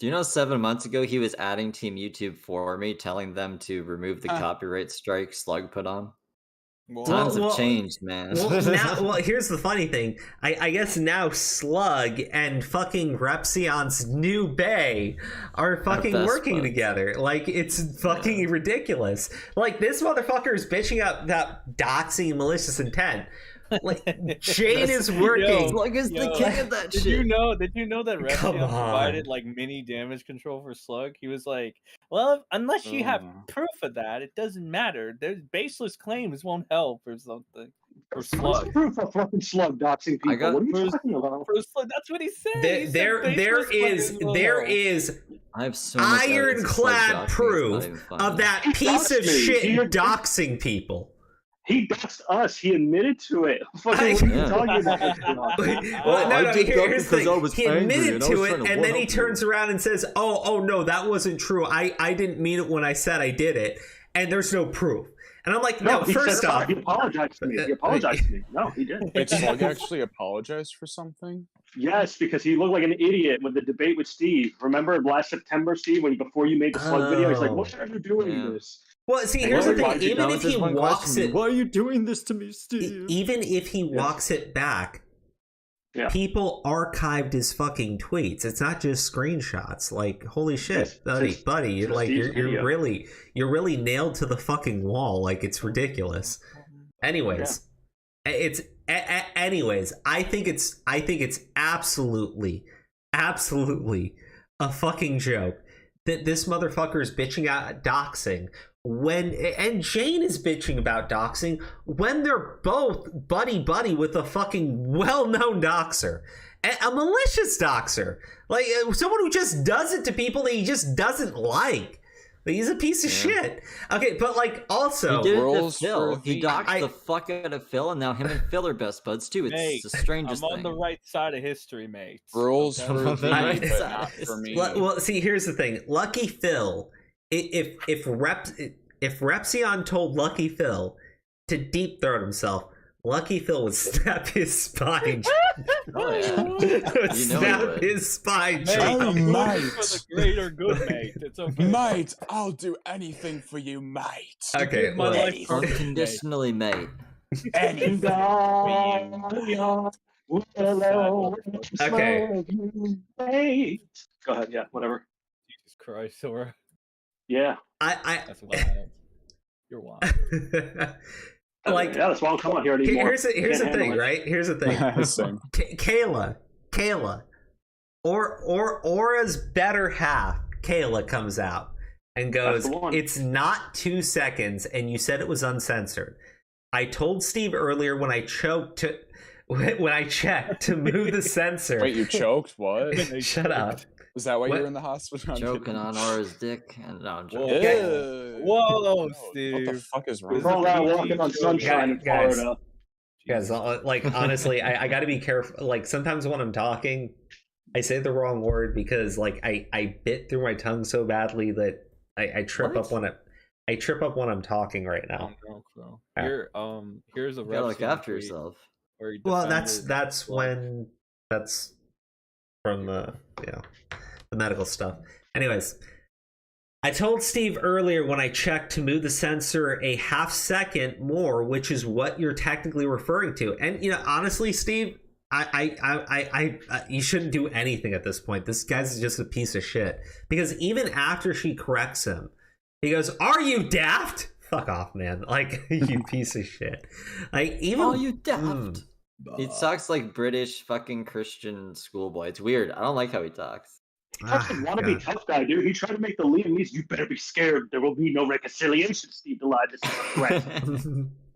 you know 7 months ago he was adding Team YouTube for me, telling them to remove the copyright strike Slug put on? Times have changed, man. Well, here's the funny thing. I guess now Slug and fucking Repzion's new Bay are fucking best working buds. together. Like, it's fucking ridiculous. Like, this motherfucker is bitching up that doxing malicious intent. Like, Jane is working. Slug is the king of that Did shit. you know that Come Repzion on. provided like mini damage control for Slug? He was like, well, unless you have proof of that, it doesn't matter. There's baseless claims won't help or something. For What's Slug. proof of fucking Slug doxing people? got- What are you for- talking about? For Slug, that's what he said. He said There baseless claims won't help. is I have so much evidence of Slug ironclad doxing, it's proof not even funny. of that He piece of doxed me. shit He- doxing people. He doxed us. He admitted to it. Fucking what are you talking about? Well, no, here's the thing. He admitted to it, and then he turns around and says, "Oh, no, that wasn't true. I didn't mean it when I said I did it, and there's no proof." And I'm like, no, first off, he apologized to me. He apologized to me. No, he didn't. Wait, Slug actually apologized for something? Yes, because he looked like an idiot with the debate with Steve. Remember last September, Steve, before you made the Slug video, he's like, "Why are you doing this?" Well, see, here's the thing. Even if he walks it, why are you doing this to me, Steve? Even if he walks it back, people archived his fucking tweets. It's not just screenshots. Like, holy shit, buddy, you're really nailed to the fucking wall. Like, it's ridiculous. Anyways, anyways, I think it's absolutely a fucking joke that this motherfucker is bitching out doxing and Jane is bitching about doxing when they're both buddy with a fucking well-known doxer, a malicious doxer, like someone who just does it to people that he just doesn't like. He's a piece of shit. Okay, but like also he did it to Phil. He doxed the fuck out of Phil, and now him and Phil are best buds too. It's the strangest thing. I'm on the right side of history, mate. Rules for the right but not for me. Well, see, here's the thing. Lucky Phil, if Repzion told Lucky Phil to deep throat himself, Lucky Phil would snap his spine. His spine. Mate, I'm mate. For the greater good, mate. It's okay. Mate, I'll do anything for you, mate. Okay, my life unconditionally, mate. Okay. Go ahead. Yeah, whatever. Jesus Christ, Sora. Yeah. That's wild. You're wild. Like, yeah, that's why I'll come out here anymore. Here's the thing, right? Here's the thing. Kayla, or Aura's better half, Kayla comes out and goes, "It's not 2 seconds, and you said it was uncensored. I told Steve earlier when I checked to move the sensor." Wait, you choked? What? Shut up. Was that why you were in the hospital? Joking on Aura's dick, and no, I'm joking. Whoa, Steve! What the fuck is wrong? It's all that walking on sunshine in Florida. Guys, like honestly, I got to be careful. Like sometimes when I'm talking, I say the wrong word because like I bit through my tongue so badly that I trip up when I trip up when I'm talking right now. Here, here's a you gotta look after yourself. Well, that's from the medical stuff. Anyways, I told Steve earlier when I checked to move the sensor a half second more, which is what you're technically referring to. And honestly, Steve, I you shouldn't do anything at this point. This guy's just a piece of shit. Because even after she corrects him, he goes, "Are you daft? Fuck off, man! Like you piece of shit! Like even are you daft?" He talks like British fucking Christian schoolboy. It's weird. I don't like how he talks. He talks like wannabe tough guy, dude. He tried to make the Liamese, "You better be scared. There will be no reconciliation, Steve Delive. This is a threat.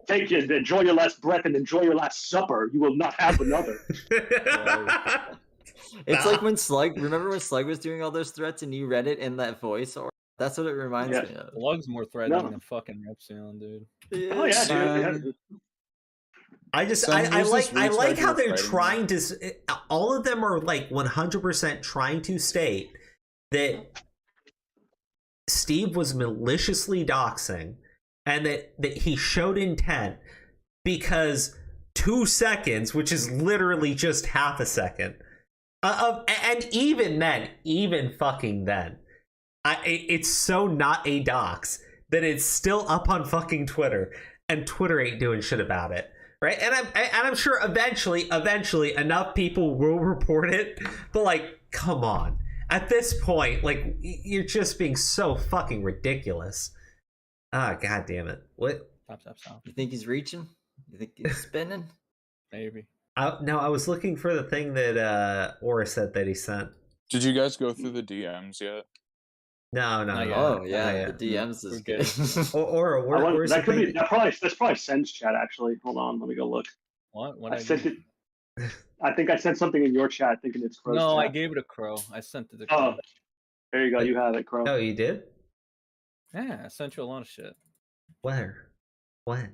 Take it, enjoy your last breath, and enjoy your last supper. You will not have another." It's like when Slug. Remember when Slug was doing all those threats, and you read it in that voice, or that's what it reminds me of. Slug's more threatening than fucking Repzion, dude. Oh yeah, dude. I like how they're trying to. All of them are like 100% trying to state that Steve was maliciously doxing, and that he showed intent because 2 seconds, which is literally just half a second, and even fucking then, it's so not a dox that it's still up on fucking Twitter, and Twitter ain't doing shit about it. Right, and I'm sure eventually enough people will report it. But like, come on, at this point, like you're just being so fucking ridiculous. Ah, god damn it! What? Stop. You think he's reaching? You think he's spinning? Maybe. No, I was looking for the thing that Aura said that he sent. Did you guys go through the DMs yet? No. Oh yeah, the DMs is good. Or where's that could be that's probably Sen's chat actually. Hold on, let me go look. What? I sent it. I think I sent something in your chat thinking it's Crow's No, chat. I gave it a Crow. I sent it to Crow. Oh, there you go. You have it, Crow. Oh, you did? Yeah, I sent you a lot of shit. Where? What?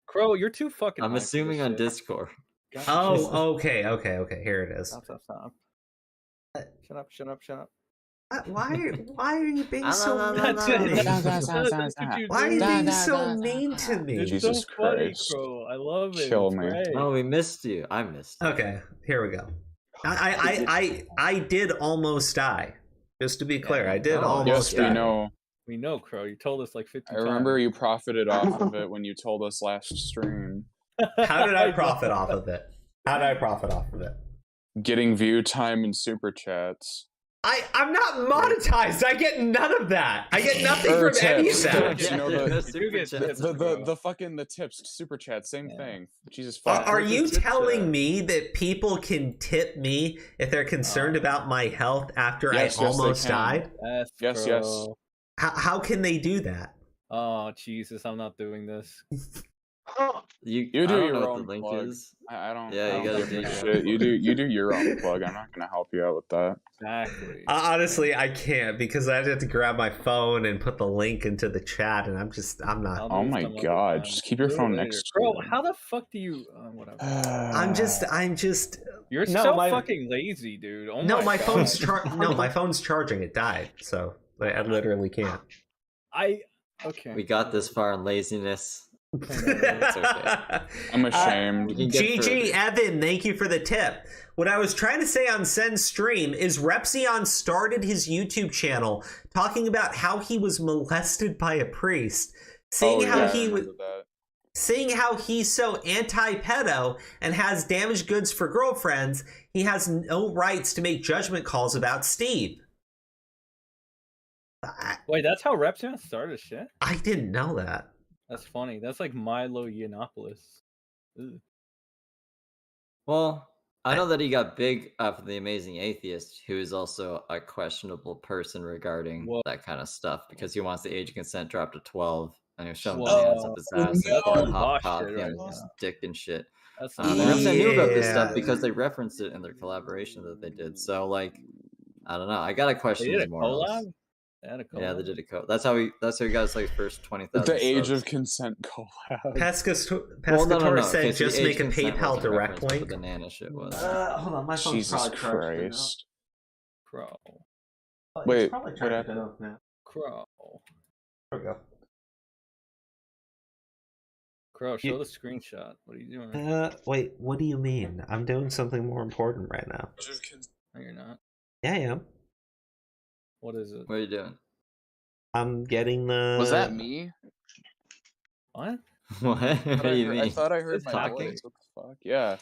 Crow, you're too fucking. I'm assuming on Discord. Oh, okay. Here it is. Stop. Shut up. Why are you being so no, mean no, to me? Why are you being so mean to me? It's Jesus so funny, Christ. Crow. I love it. Kill It's me. great. Oh, we missed you. I missed you. Okay, here we go. I did almost die. Just to be clear, I did almost Yes, die. we know. We know, Crow. You told us like 50 I times. remember you profited off of it when you told us last stream. How did I profit off of it? How did I profit off of it? Getting view time and super chats. I'm not monetized. I get none of that. I get nothing from any of that. You know, the the tips, super chat, same thing. Jesus fuck. Are you telling me that people can tip me if they're concerned about my health after I almost died? Yes. How can they do that? Oh Jesus, I'm not doing this. You do your your own own link plug. is. I don't. Yeah, you gotta do shit. You do your own plug. I'm not gonna help you out with that. Exactly. Honestly, I can't because I have to grab my phone and put the link into the chat, and I'm not. Oh my god! Just keep your phone next to Bro, you. how the fuck do you? Whatever. I'm just. You're so fucking lazy, dude. Oh no, my God. phone's my phone's charging. It died, so I literally can't. Okay. We got this far in laziness. It's okay. I'm ashamed. GG Evan, thank you for the tip. What I was trying to say on Sen's stream is Repzion started his YouTube channel talking about how he was molested by a priest, saying saying how he's so anti-pedo and has damaged goods for girlfriends, he has no rights to make judgment calls about Steve. Wait, that's how Repzion started shit? I didn't know that. That's funny. That's like Milo Yiannopoulos. Ugh. Well, I know that he got big for the Amazing Atheist, who is also a questionable person regarding that kind of stuff because he wants the age of consent dropped to 12, and he was shoving bananas up his ass and pouring hot coffee on his dick and shit. The Repzion knew about this stuff because they referenced it in their collaboration that they did. So, like, I don't know. I gotta question his morals. Yeah, they did a collab. That's how he got his like first 20,000. The age of consent collab. Pescator said just make a PayPal direct link. The banana shit was. Hold on, my phone's Jesus probably Christ. Crow. Wait, probably what charged happened? enough now. Crow. There we go. Crow, show the screenshot. What are you doing? Wait, what do you mean? I'm doing something more important right now. No, you're not. Yeah, I am. What is it? What are you doing? I'm getting the. Was that me? What? What? What do you mean? I thought I heard my talking. voice. What the fuck? Yeah.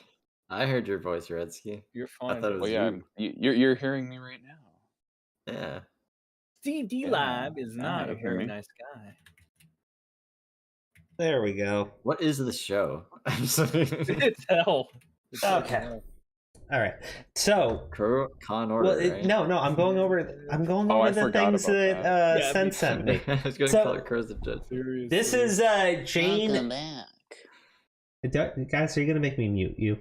I heard your voice, Redsky. You're I fine. thought it was You're hearing me right now. Yeah. Steve Delive is not a very nice guy. There we go. What is the show? It's hell. It's Okay. hell. All right. So. Con Well, order, right? no, I'm going over. I'm going over the things that Sen sent me. I was going to call it Crow's the Judge. This is Jane. Welcome back. Guys, are you gonna make me mute you?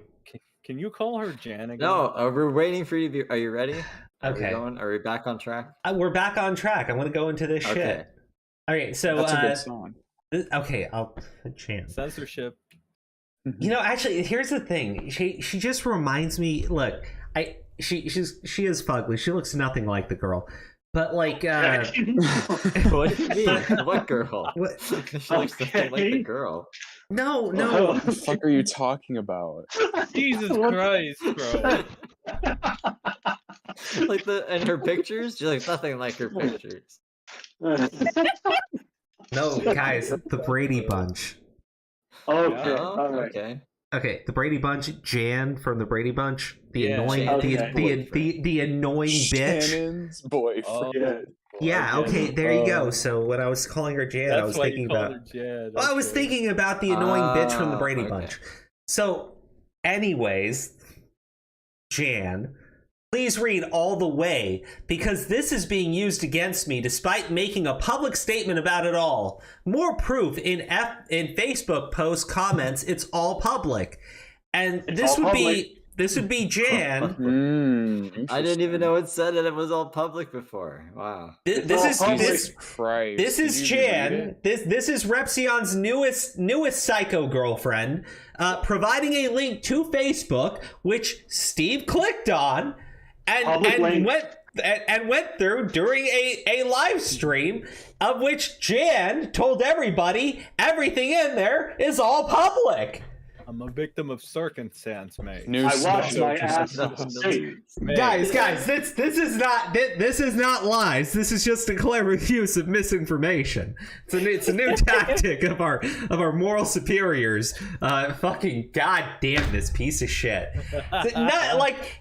Can you call her Jan again? No, we're waiting for you to be. Are you ready? Okay. Are we back on track? We're back on track. I'm gonna go into this Okay. shit. All right. So. That's a good song. Okay, I'll chance. Censorship. You know, actually, here's the thing. She just reminds me. Look, she is fugly. She looks nothing like the girl. But like, what do you mean? What girl? What? She looks nothing like the girl. No. What the fuck are you talking about? Jesus Christ, bro. Like in her pictures, she looks nothing like her pictures. No, guys, the Brady Bunch. Okay, Oh, all right. okay. Okay, the Brady Bunch, Jan from the Brady Bunch, the annoying, Shannon's the annoying bitch. Shannon's boyfriend. Yeah. Okay. There you go. So when I was calling her Jan, I was thinking about. I was thinking about the annoying bitch from the Brady Bunch. So, anyways, Jan, please read all the way because this is being used against me despite making a public statement about it all. More proof in Facebook post comments. It's all public. And this would be This would be Jan. I didn't even know it said that it was all public before. Wow. This is Jan. This is Repzion's newest psycho girlfriend, providing a link to Facebook, which Steve clicked on and went through during a live stream, of which Jan told everybody everything in there is all public. I'm a victim of circumstance, mate. I watched my ass. Guys, this is not lies. This is just a clever use of misinformation. It's a new tactic of our moral superiors. Fucking goddamn this piece of shit.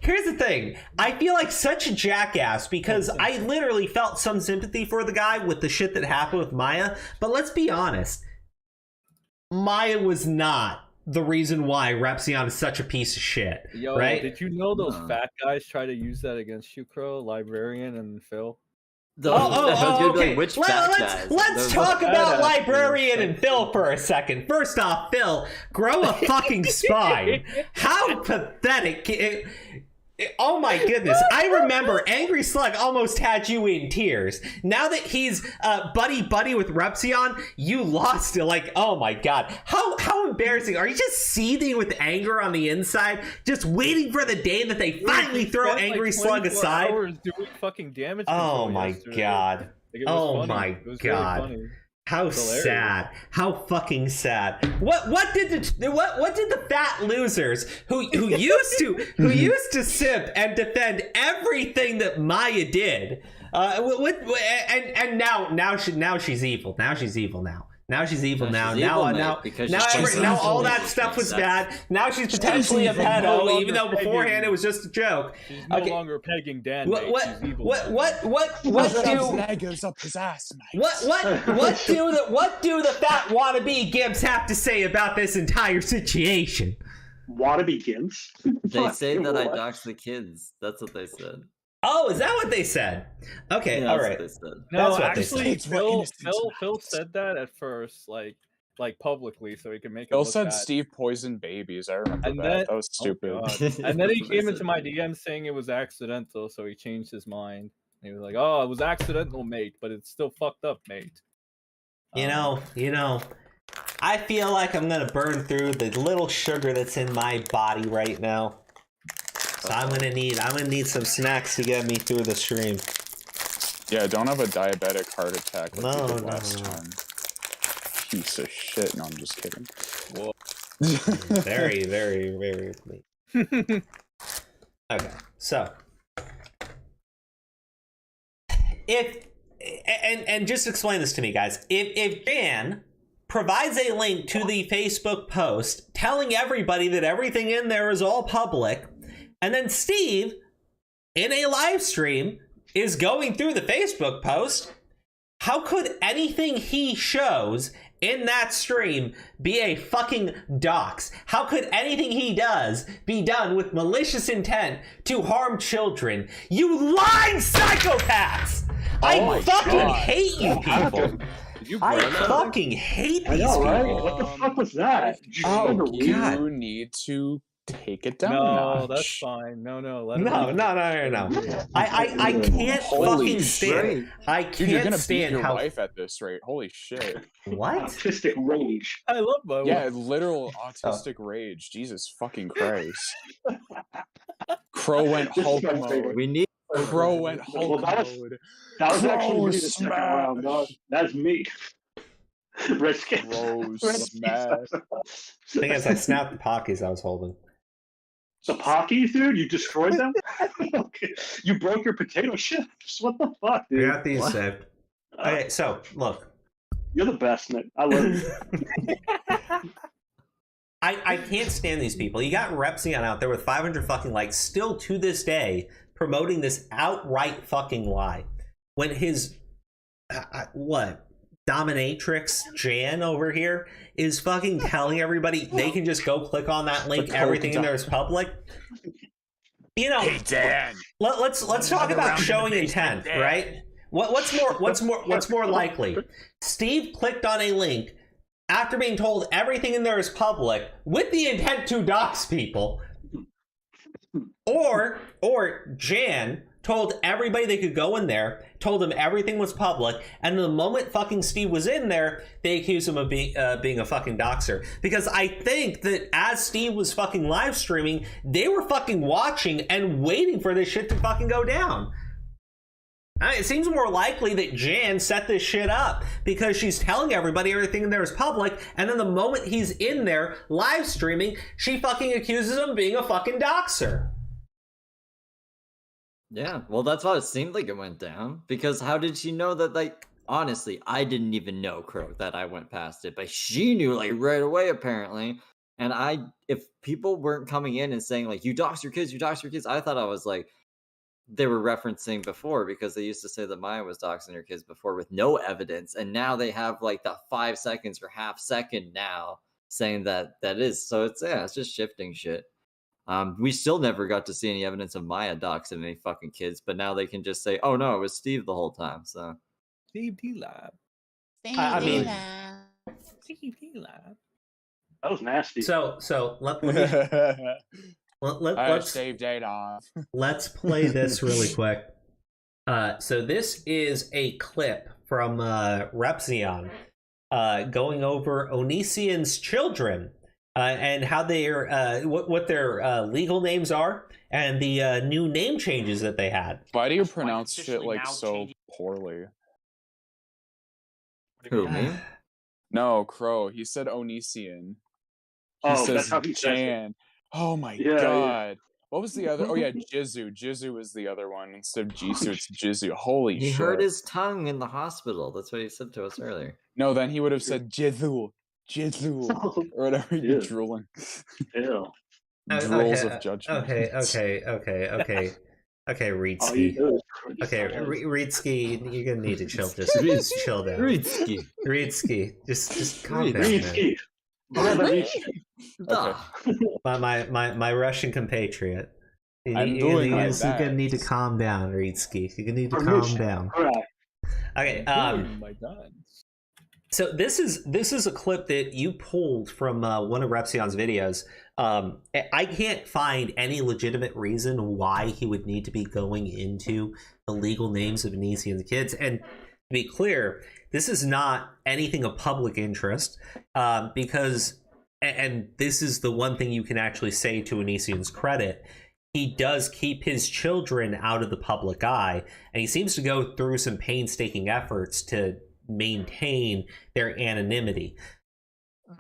Here's the thing. I feel like such a jackass because I literally felt some sympathy for the guy with the shit that happened with Maya. But let's be honest, Maya was not the reason why Repzion is such a piece of shit. Yo, right? Did you know those fat guys try to use that against you, Crow, Librarian and Phil? Okay. Which Let's talk about Librarian and Phil for a second. First off, Phil, grow a fucking spine. How pathetic. Oh my goodness. I remember Angry Slug almost had you in tears. Now that he's buddy with Repzion, you lost it. Like, oh my god. How embarrassing. Are you just seething with anger on the inside? Just waiting for the day that they finally throw Angry Slug aside? Doing fucking damage oh my god. Oh my god. How sad! How fucking sad! What did the fat losers who used to simp and defend everything that Maya did? And now she's evil. Now she's evil. Now she's evil. Now all that stuff was bad. Now she's potentially a pedo, even though beforehand it was just a joke. She's no longer pegging Dan. What do Legos up his ass, mate? What do the fat wannabe gimps have to say about this entire situation? Wannabe gimps? They say that I dox the kids. That's what they said. Oh, is that what they said? Okay, yeah, all right. No, actually, Phil said that at first, like publicly, so he can make it Phil look said bad. Steve poisoned babies. I remember And that. That was stupid. And then he came into my DM saying it was accidental, so he changed his mind. He was like, "Oh, it was accidental, mate, but it's still fucked up, mate." You know, I feel like I'm gonna burn through the little sugar that's in my body right now. So I'm gonna need some snacks to get me through the stream. Yeah, don't have a diabetic heart attack like you did No. last time. Piece of shit. No, I'm just kidding. Whoa. Very, very, very late. Okay, so and just explain this to me, guys. If Jan provides a link to the Facebook post telling everybody that everything in there is all public, and then Steve, in a live stream, is going through the Facebook post, how could anything he shows in that stream be a fucking dox? How could anything he does be done with malicious intent to harm children? You lying psychopaths! I fucking hate you people! I fucking hate these people. Right? What the fuck was that? You need to take it down. No, that's fine. No. I can't fucking stand. I can't Dude, you're gonna stand beat your how wife at this rate. Holy shit! What? Autistic rage. I love my wife. Literal autistic rage. Jesus fucking Christ! Crow went Hulk mode. We need Crow went Hulk mode. That was actually me the second round. No, that's me. Risky. Crow smash. Thing is, I snapped the Pockies I was holding. The Pockies, dude? You destroyed them? Okay. You broke your potato chips? What the fuck, dude? We got these saved. Okay, so, look. You're the best, Nick. I love you. I can't stand these people. You got Repzion out there with 500 fucking likes, still to this day, promoting this outright fucking lie. When his, dominatrix Jan over here is fucking telling everybody they can just go click on that link, everything in there is public. You know, hey Dan, let's talk about showing intent, right? What's more likely? Steve clicked on a link after being told everything in there is public with the intent to dox people, Or Jan told everybody they could go in there, told them everything was public, and the moment fucking Steve was in there, they accused him of being a fucking doxer. Because I think that as Steve was fucking live streaming, they were fucking watching and waiting for this shit to fucking go down. It seems more likely that Jan set this shit up because she's telling everybody everything in there is public, and then the moment he's in there live streaming, she fucking accuses him of being a fucking doxer. Yeah, well, that's how it seemed like it went down. Because how did she know that, like, honestly, I didn't even know, Crow, that I went past it. But she knew, like, right away, apparently. And if people weren't coming in and saying, like, you dox your kids, I thought I was, like, they were referencing before. Because they used to say that Maya was doxing her kids before with no evidence. And now they have, like, the 5 seconds or half second now saying that is. So it's just shifting shit. We still never got to see any evidence of Maya doxing any fucking kids, but now they can just say, "Oh no, it was Steve the whole time." So Steve Delive. I mean, Steve Delive. That was nasty. So let's save data. Let's play this really quick. So this is a clip from Repzion going over Onision's children. And how they're what their legal names are, and the new name changes that they had. Why do you pronounce shit like so poorly? Who, me? No, Crow. He said Onision. Oh, that's how he says it. Oh my god. Yeah. What was the other? Oh yeah, Jizu. Jizu was the other one. Instead of Jisoo, it's Jizu. Holy shit. He hurt his tongue in the hospital. That's what he said to us earlier. No, then he would have said Jizu. Jizu. Or whatever you're drooling. Ew. Drools of judgment. Okay, Reedsky. Okay, Reedsky, you're gonna need to chill. Just chill down. Reedsky, just calm down. Reedsky. Okay. My Russian compatriot. I'm doing my best. You're gonna need to calm down, Reedsky. You're gonna need to calm down. Okay. My God. So this is a clip that you pulled from one of Repzion's videos. I can't find any legitimate reason why he would need to be going into the legal names of Onision's kids. And to be clear, this is not anything of public interest because, and this is the one thing you can actually say to Onision's credit, he does keep his children out of the public eye, and he seems to go through some painstaking efforts to maintain their anonymity.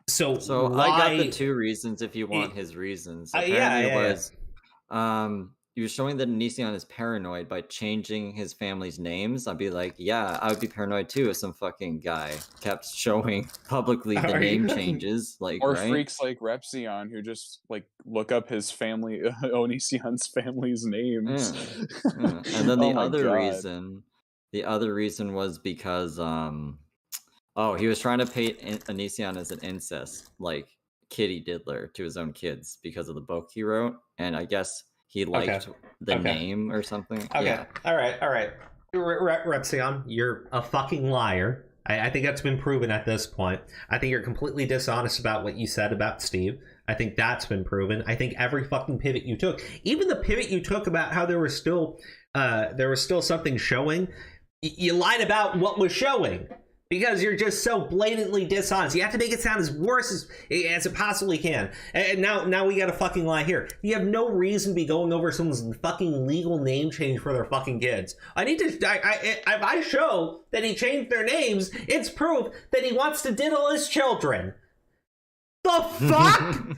So why... I got the 2 reasons if you want his reasons. Apparently it was he was showing that Onision is paranoid by changing his family's names. I'd be like, yeah, I would be paranoid too if some fucking guy kept showing publicly the name changes. Like, or right? Freaks like Repzion who just like look up his family, Onision's family's names. And then the other reason was because he was trying to paint Onision as an incest, like kitty diddler to his own kids because of the book he wrote, and I guess he liked the name or something. Okay. Yeah. All right. Repzion, you're a fucking liar. I think that's been proven at this point. I think you're completely dishonest about what you said about Steve. I think that's been proven. I think every fucking pivot you took, even the pivot you took about how there was still something showing, you lied about what was showing. Because you're just so blatantly dishonest. You have to make it sound as worse as it possibly can. And now we gotta fucking lie here. You have no reason to be going over someone's fucking legal name change for their fucking kids. If I show that he changed their names, it's proof that he wants to diddle his children. The fuck?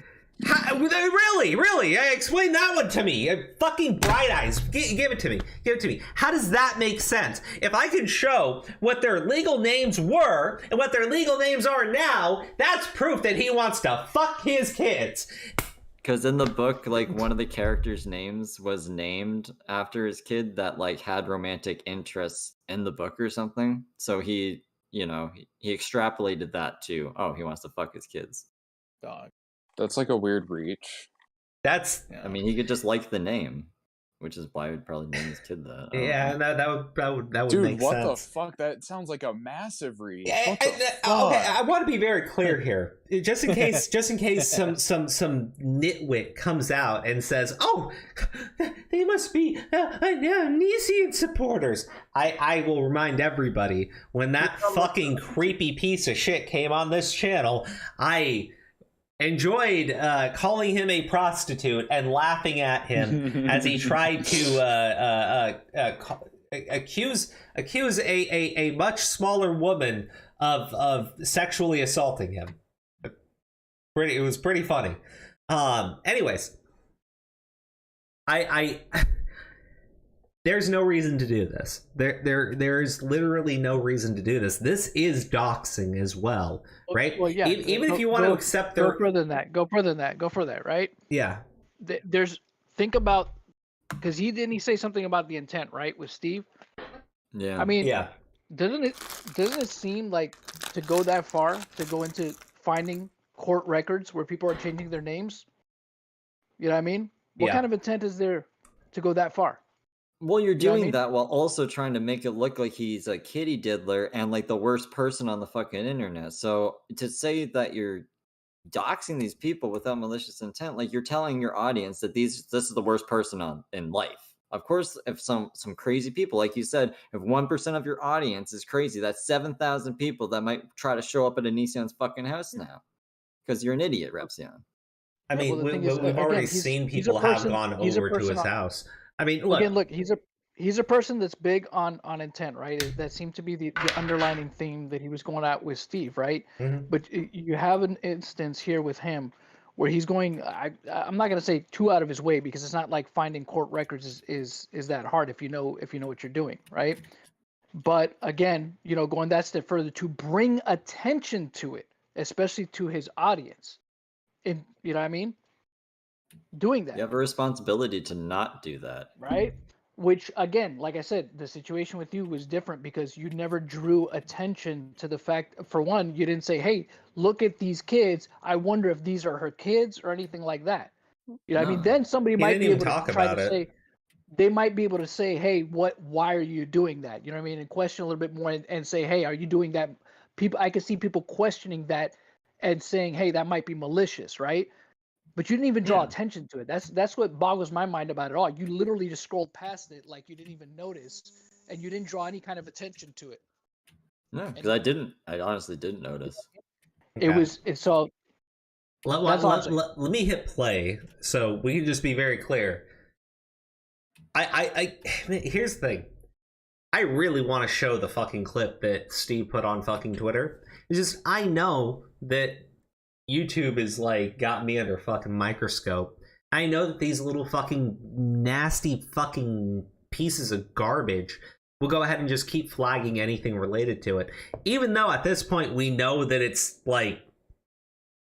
Really? Explain that one to me. Fucking bright eyes. Give it to me. How does that make sense? If I can show what their legal names were and what their legal names are now, that's proof that he wants to fuck his kids. Because in the book, like, one of the characters' names was named after his kid that, like, had romantic interests in the book or something. So he extrapolated that to, he wants to fuck his kids. Dog. That's like a weird reach. I mean, he could just like the name. which is why I would probably name his kid that. Yeah, that would Dude, make what sense. the fuck? That sounds like a massive read. Okay, I want to be very clear here, just in case some nitwit comes out and says, "Oh, they must be Noxin supporters." I will remind everybody, when that fucking creepy piece of shit came on this channel, I enjoyed calling him a prostitute and laughing at him as he tried to accuse a much smaller woman of sexually assaulting him. It was pretty funny. Anyways, I there's no reason to do this. There's literally no reason to do this. This is doxing as well, right? Well, yeah. Even if you want to accept their... Go further than that. Go further than that, right? Yeah. Think about, because he say something about the intent, right, with Steve? Yeah. I mean, yeah. Doesn't it seem like to go that far, to go into finding court records where people are changing their names? You know what I mean? What kind of intent is there to go that far? Well, you're You know what I doing mean? that while also trying to make it look like he's a kitty diddler and like the worst person on the fucking internet. So to say that you're doxing these people without malicious intent, like you're telling your audience that this is the worst person in life. Of course, if some crazy people, like you said, if 1% of your audience is crazy, that's 7,000 people that might try to show up at Anision's fucking house now because you're an idiot, Repzion. I mean, we've already seen people have gone over to his house. I mean, look, he's a person that's big on intent, right? That seemed to be the underlining theme that he was going at with Steve, right? Mm-hmm. But you have an instance here with him where he's going. I'm not going to say too out of his way, because it's not like finding court records is that hard if you know what you're doing, right? But again, going that step further to bring attention to it, especially to his audience, and you know what I mean? Doing that. You have a responsibility to not do that. Right? Which, again, like I said, the situation with you was different because you never drew attention to the fact, for one, you didn't say, hey, look at these kids. I wonder if these are her kids or anything like that. You know what I mean? Then somebody might be able to try to say, they might be able to say, hey, why are you doing that? You know what I mean? And question a little bit more and say, hey, are you doing that? I can see people questioning that and saying, hey, that might be malicious, right? But you didn't even draw attention to it. That's what boggles my mind about it all. You literally just scrolled past it like you didn't even notice, and you didn't draw any kind of attention to it. No, because I honestly didn't notice. It's all. Let me hit play so we can just be very clear. Here's the thing. I really want to show the fucking clip that Steve put on fucking Twitter. It's just, I know that YouTube is like got me under fucking microscope. I know that these little fucking nasty fucking pieces of garbage will go ahead and just keep flagging anything related to it, even though at this point we know that it's like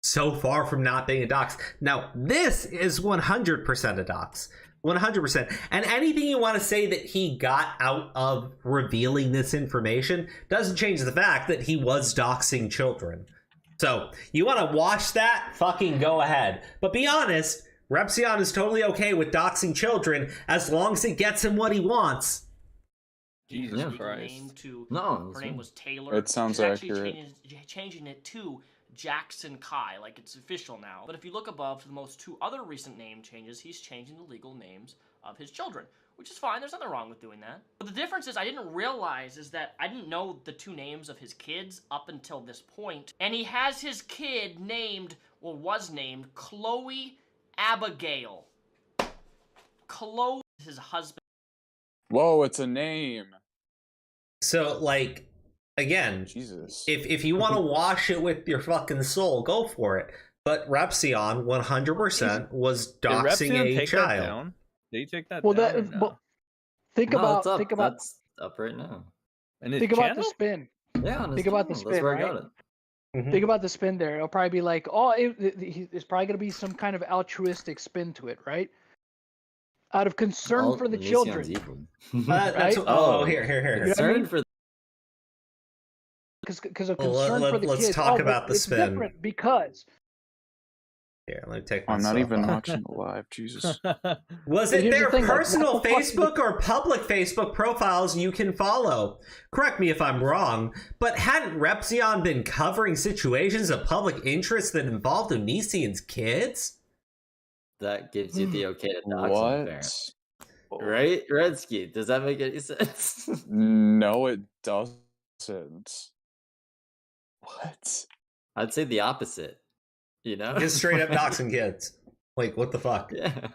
so far from not being a dox. Now this is 100% a dox, 100%. And anything you want to say that he got out of revealing this information doesn't change the fact that he was doxing children. So, you want to watch that? Fucking go ahead. But be honest, Repzion is totally okay with doxing children as long as it gets him what he wants. Jesus Christ. No, her name was Taylor. It sounds She's actually accurate. changing it to Jackson Kai, like it's official now. But if you look above to the most two other recent name changes, he's changing the legal names of his children, which is fine. There's nothing wrong with doing that. But the difference is I didn't know the two names of his kids up until this point. And he has his kid was named Chloe Abigail. Chloe is his husband. Whoa, it's a name. So, like, again, Jesus. If you want to wash it with your fucking soul, go for it. But Repzion 100% was doxing a child. Did he take that well, down? Well, think about that's up right now. And think about the spin. Yeah, think about the spin. That's where right? I got it. Mm-hmm. Think about the spin there. It'll probably be like, it's probably going to be some kind of altruistic spin to it, right? Out of concern for the children. Right? Here. Concern for because of concern for the kids. Let's talk about the it's spin. Different because Here, let me take my I'm not even watching the live. Jesus. Was it their personal Facebook or public Facebook profiles you can follow? Correct me if I'm wrong, but hadn't Repzion been covering situations of public interest that involved Onision's kids? That gives you the okay to dox him, apparently. Right, Redsky? Does that make any sense? No, it doesn't. What? I'd say the opposite. You know, just straight up doxing kids. Like, what the fuck? Yeah.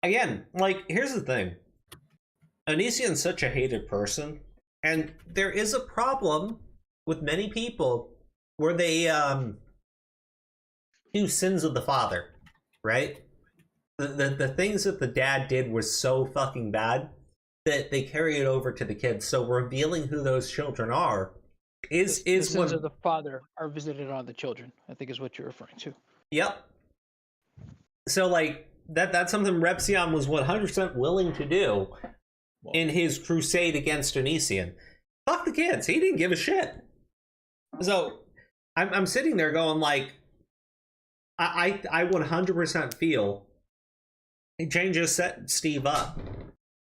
Again, like, here's the thing. Onision's such a hated person, and there is a problem with many people where they do sins of the father, right? The things that the dad did were so fucking bad that they carry it over to the kids. So revealing who those children are is the sins one of the father are visited on the children, I think is what you're referring to. Yep. So like that's something Repzion was 100% willing to do in his crusade against Onision. Fuck the kids. He didn't give a shit. So I'm sitting there going like, I 100% feel Jane just set Steve up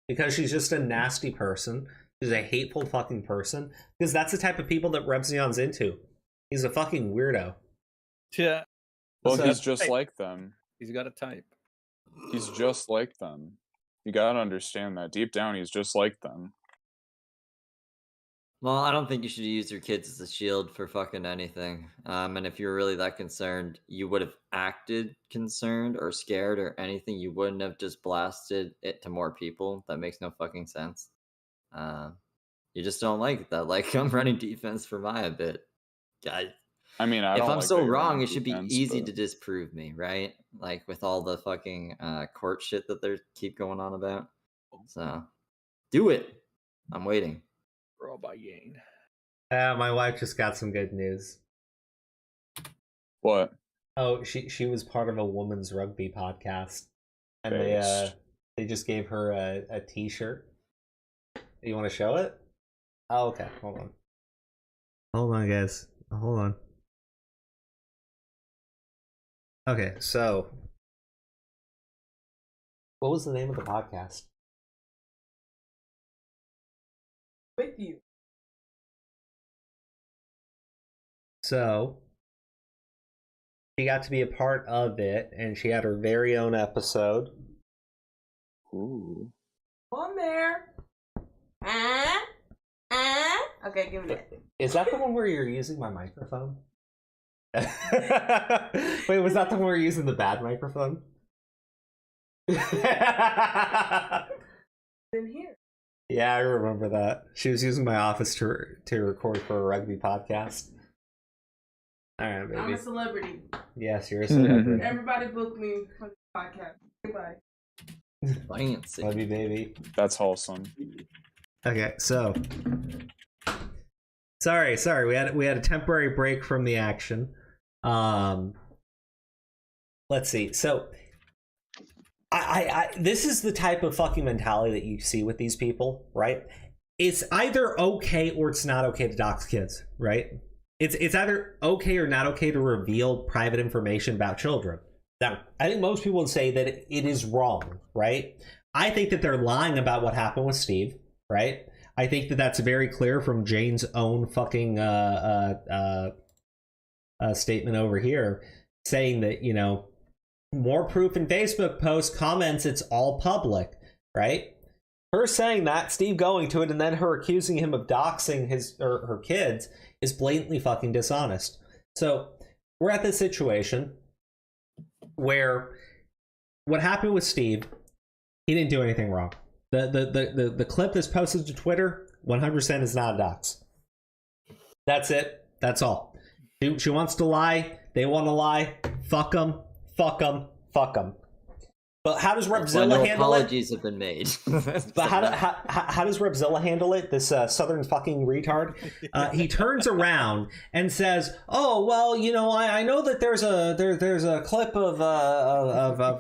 because she's just a nasty person. She's a hateful fucking person. Because that's the type of people that Repzion's into. He's a fucking weirdo. Yeah. Well, So- he's just like them. He's got a type. He's just like them. You gotta understand that. Deep down, he's just like them. Well, I don't think you should use your kids as a shield for fucking anything. And if you're really that concerned, you would have acted concerned or scared or anything. You wouldn't have just blasted it to more people. That makes no fucking sense. You just don't like that. Like, I'm running defense for Maya a bit. I mean, if don't I'm like so that you're wrong, running it should be defense, easy but- to disprove me, right? Like with all the fucking court shit that they keep going on about. So, do it. I'm waiting. Robot Yane. My wife just got some good news. What? Oh, she was part of a women's rugby podcast, and Based. they just gave her a T-shirt. You want to show it? Oh, okay. Hold on, guys. Hold on. Okay, so what was the name of the podcast? With you. So she got to be a part of it, and she had her very own episode. Ooh. On there. Okay, give me that. Is that the one where you're using my microphone? Wait, was that the one where you're using the bad microphone? In here. Yeah, I remember that. She was using my office to record for a rugby podcast. All right, baby. I'm a celebrity. Yes, you're a celebrity. Everybody book me for the podcast. Goodbye. Fancy. Love you, baby. That's wholesome. Okay, so sorry, we had a temporary break from the action. Let's see. So I this is the type of fucking mentality that you see with these people, right? It's either okay or it's not okay to dox kids, right? It's either okay or not okay to reveal private information about children. Now, I think most people would say that it is wrong, right? I think that they're lying about what happened with Steve, right? I think that that's very clear from Jane's own fucking statement over here, saying that, you know, more proof in Facebook posts, comments, it's all public, right? Her saying that, Steve going to it, and then her accusing him of doxing his or her kids is blatantly fucking dishonest. So we're at this situation where what happened with Steve, he didn't do anything wrong. The clip that's posted to Twitter, 100% is not a dox. That's it. That's all. She wants to lie. They want to lie. Fuck them. Fuck them. Fuck them. But how does Repzilla No handle it? apologies have been made. But how does Repzilla handle it? This southern fucking retard. He turns around and says, "Oh well, you know, I know that there's a clip of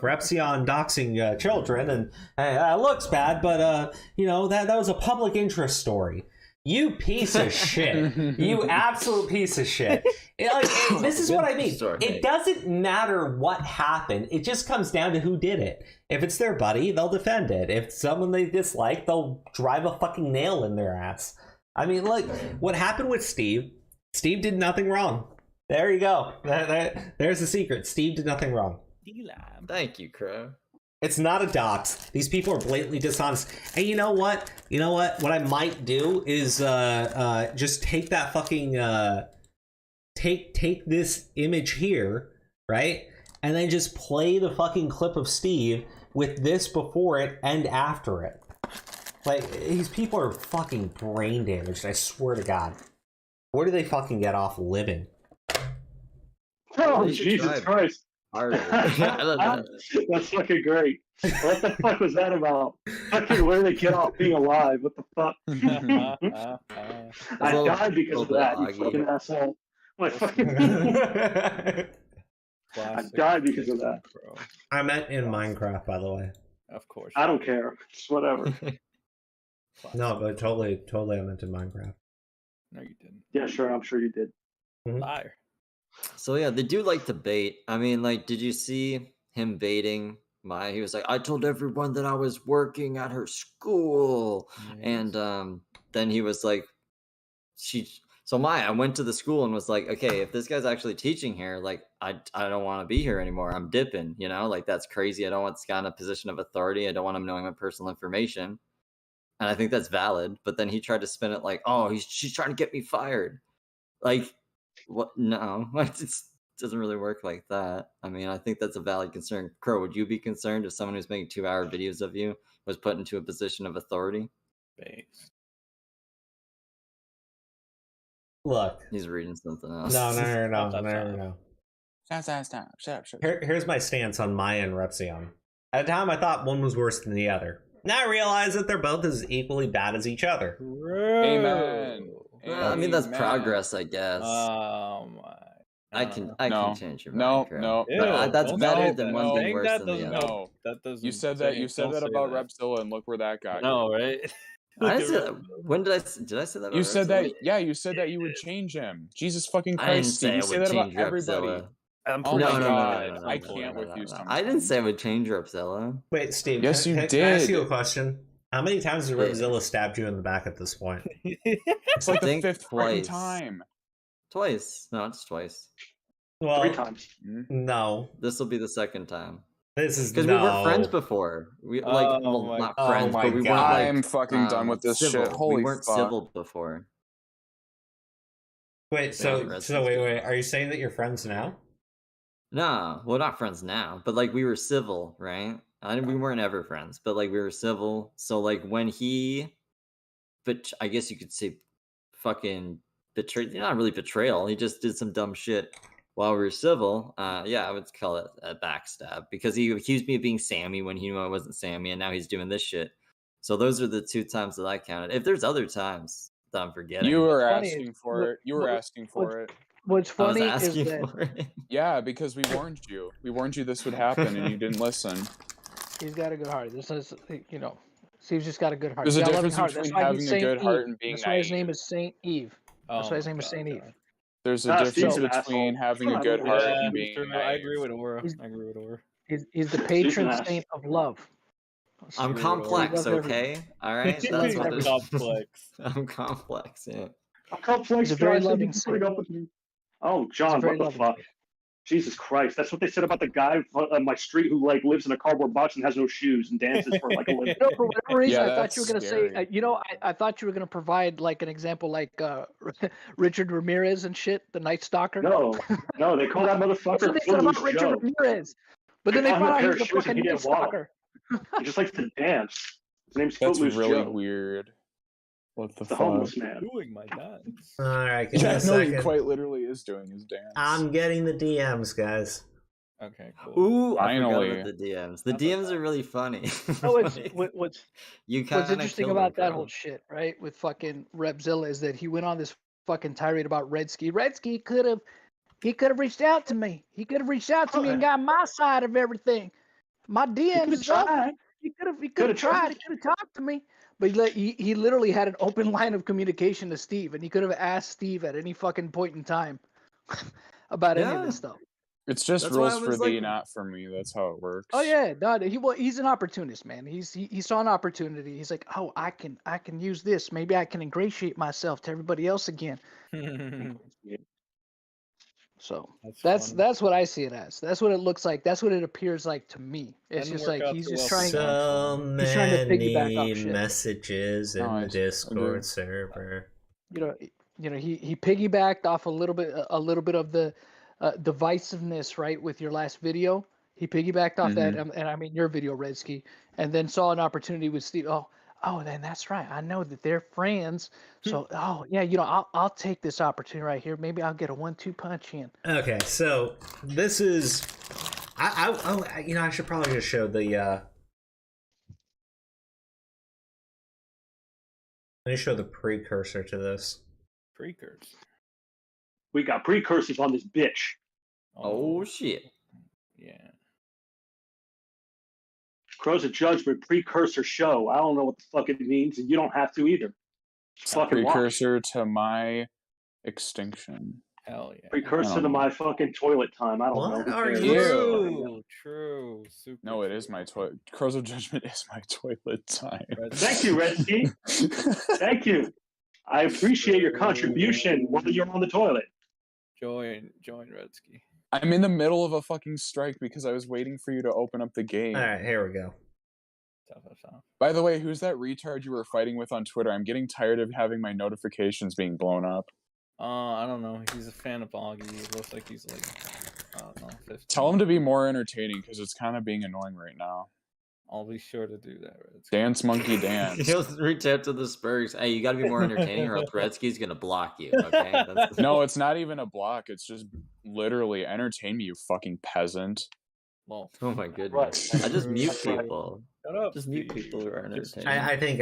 Repzion doxing children, and it looks bad, but you know that was a public interest story." You piece of shit. You absolute piece of shit. This is what I mean. It doesn't matter what happened. It just comes down to who did it. If it's their buddy, they'll defend it. If it's someone they dislike, they'll drive a fucking nail in their ass. I mean, look, what happened with Steve? Steve did nothing wrong. There you go. There's the secret. Steve did nothing wrong. Thank you, Crow. It's not a dox. These people are blatantly dishonest. And you know what? What I might do is just take that fucking take this image here, right? And then just play the fucking clip of Steve with this before it and after it. Like, these people are fucking brain damaged, I swear to God. Where do they fucking get off living? Oh, Jesus Christ. That's fucking great. What the fuck was that about? Fucking where they get off being alive? What the fuck? I died because of that, you fucking asshole. My fucking I died because of that. I meant in Minecraft, by the way. Of course. I don't care. It's whatever. No, but totally I meant in Minecraft. No, you didn't. Yeah, sure. I'm sure you did. Liar. So yeah, they do like to bait. I mean, like, did you see him baiting Maya? He was like, I told everyone that I was working at her school. And then he was like, so Maya went to the school and was like, okay, if this guy's actually teaching here, like, I don't want to be here anymore. I'm dipping, like, that's crazy. I don't want this guy in a position of authority. I don't want him knowing my personal information. And I think that's valid. But then he tried to spin it like, oh, she's trying to get me fired. Like, what? No, it doesn't really work like that. I mean, I think that's a valid concern. Crow, would you be concerned if someone who's making 2-hour videos of you was put into a position of authority? Base. Look. He's reading something else. No. Stop. Shut up. Here's my stance on Maya and Repzion. At the time, I thought one was worse than the other. Now I realize that they're both as equally bad as each other. Amen. Well, I mean, that's progress, I guess. Oh my. I can change your mind. No. That's better than one being worse than the other. No, that doesn't. You said that about Repzilla, and look where that got. No, right? When did I say that? You said that. Yeah, you said that you would change him. Jesus fucking Christ! I didn't say I would change everybody. Oh my God! No, I can't with you. I didn't say I would change Repzilla. Wait, Steve. Yes, you did. Can I ask you a question? How many times has Repzilla stabbed you in the back at this point? It's like the fifth fucking time. Twice. No, it's twice. Well, 3 times. No. This will be the second time. This is because we weren't friends before. We not friends, but we weren't. Like, I'm fucking done with this civil. shit. Holy we weren't fuck. civil before. Wait, so wait. Are you saying that you're friends now? No, well, not friends now, but like we were civil, right? We weren't ever friends, but like we were civil. So like when but I guess you could say, fucking betrayed. Not really betrayal. He just did some dumb shit while we were civil. Yeah, I would call it a backstab because he accused me of being Sammy when he knew I wasn't Sammy, and now he's doing this shit. So those are the 2 times that I counted. If there's other times that I'm forgetting, you were asking for it. You were asking for it. What's funny is that yeah, because we warned you. We warned you this would happen, and you didn't listen. He's got a good heart. This is, Steve's just got a good heart. There's a difference between having a good heart and being naive. That's why his name is Saint Eve. That's why his name is Saint Eve. There's a difference between having a good heart and being naive. I agree with Aura. He's the patron saint of love. I'm complex, okay? All right, that's what it is. Complex. I'm complex. Yeah. I'm complex. He's a very loving saint. Oh, John, what the fuck? Jesus Christ, that's what they said about the guy on my street who like lives in a cardboard box and has no shoes and dances for like a living. For whatever reason, I thought you were gonna say, I thought you were gonna provide like an example, like Richard Ramirez and shit, the Night Stalker. No, they call that motherfucker. That's what they said about Richard Ramirez, but then they found out he's a fucking Night Stalker. He just likes to dance. His name's That's Footloose really Joe. Weird. What the fuck? Homeless man. Doing my dance. All right, yeah, no, he quite literally is doing his dance. I'm getting the DMs, guys. Okay, cool. Ooh, finally. I forgot about the DMs. The DMs are really funny. What's you what's interesting about that whole shit, right? With fucking Repzilla is that he went on this fucking tirade about Redski. Redski could have reached out to me. He could have reached out to me and got my side of everything. My DMs is up. He could have tried. He could have talked to me. But he literally had an open line of communication to Steve, and he could have asked Steve at any fucking point in time about any of this stuff. It's just That's why rules I for was thee, like- not for me. That's how it works. Oh yeah, no, he's an opportunist, man. He saw an opportunity. He's like, oh, I can use this. Maybe I can ingratiate myself to everybody else again. So that's what I see it as. That's what it looks like. That's what it appears like to me. It's Doesn't just work like out he's too just well trying. So He's trying to piggyback off many shit. messages in the Discord server. You know, he piggybacked off a little bit of the divisiveness, right, with your last video. He piggybacked off that, and I mean your video, Redsky, and then saw an opportunity with Steve. Oh, then that's right. I know that they're friends, so yeah, you know, I'll take this opportunity right here. Maybe I'll get a 1-2 punch in. Okay, so this is, I should probably just show the. Let me show the precursor to this. Precursor. We got precursors on this bitch. Oh shit. Yeah. Crow's a Judgment precursor show. I don't know what the fuck it means, and you don't have to either. It's Just a fucking watch. precursor to my extinction. Hell yeah. Precursor to my fucking toilet time. I don't know. Who cares? True. Super No, it is my toilet. Crow's of Judgment is my toilet time. Thank you, Redsky. Thank you. I appreciate your contribution while you're on the toilet. Join Redsky. I'm in the middle of a fucking strike because I was waiting for you to open up the game. All right, here we go. By the way, who's that retard you were fighting with on Twitter? I'm getting tired of having my notifications being blown up. I don't know. He's a fan of Augie. It looks like he's like, I don't know, 15. Tell him to be more entertaining because it's kind of being annoying right now. I'll be sure to do that, Redsky. Dance, monkey, dance. He'll reach out to the Spurs. Hey, you got to be more entertaining, or else Gretzky's gonna block you. Okay. No, it's not even a block. It's just literally entertain me, you fucking peasant. Well, oh my goodness! I just mute people. Shut up. Just mute people who are entertaining. I think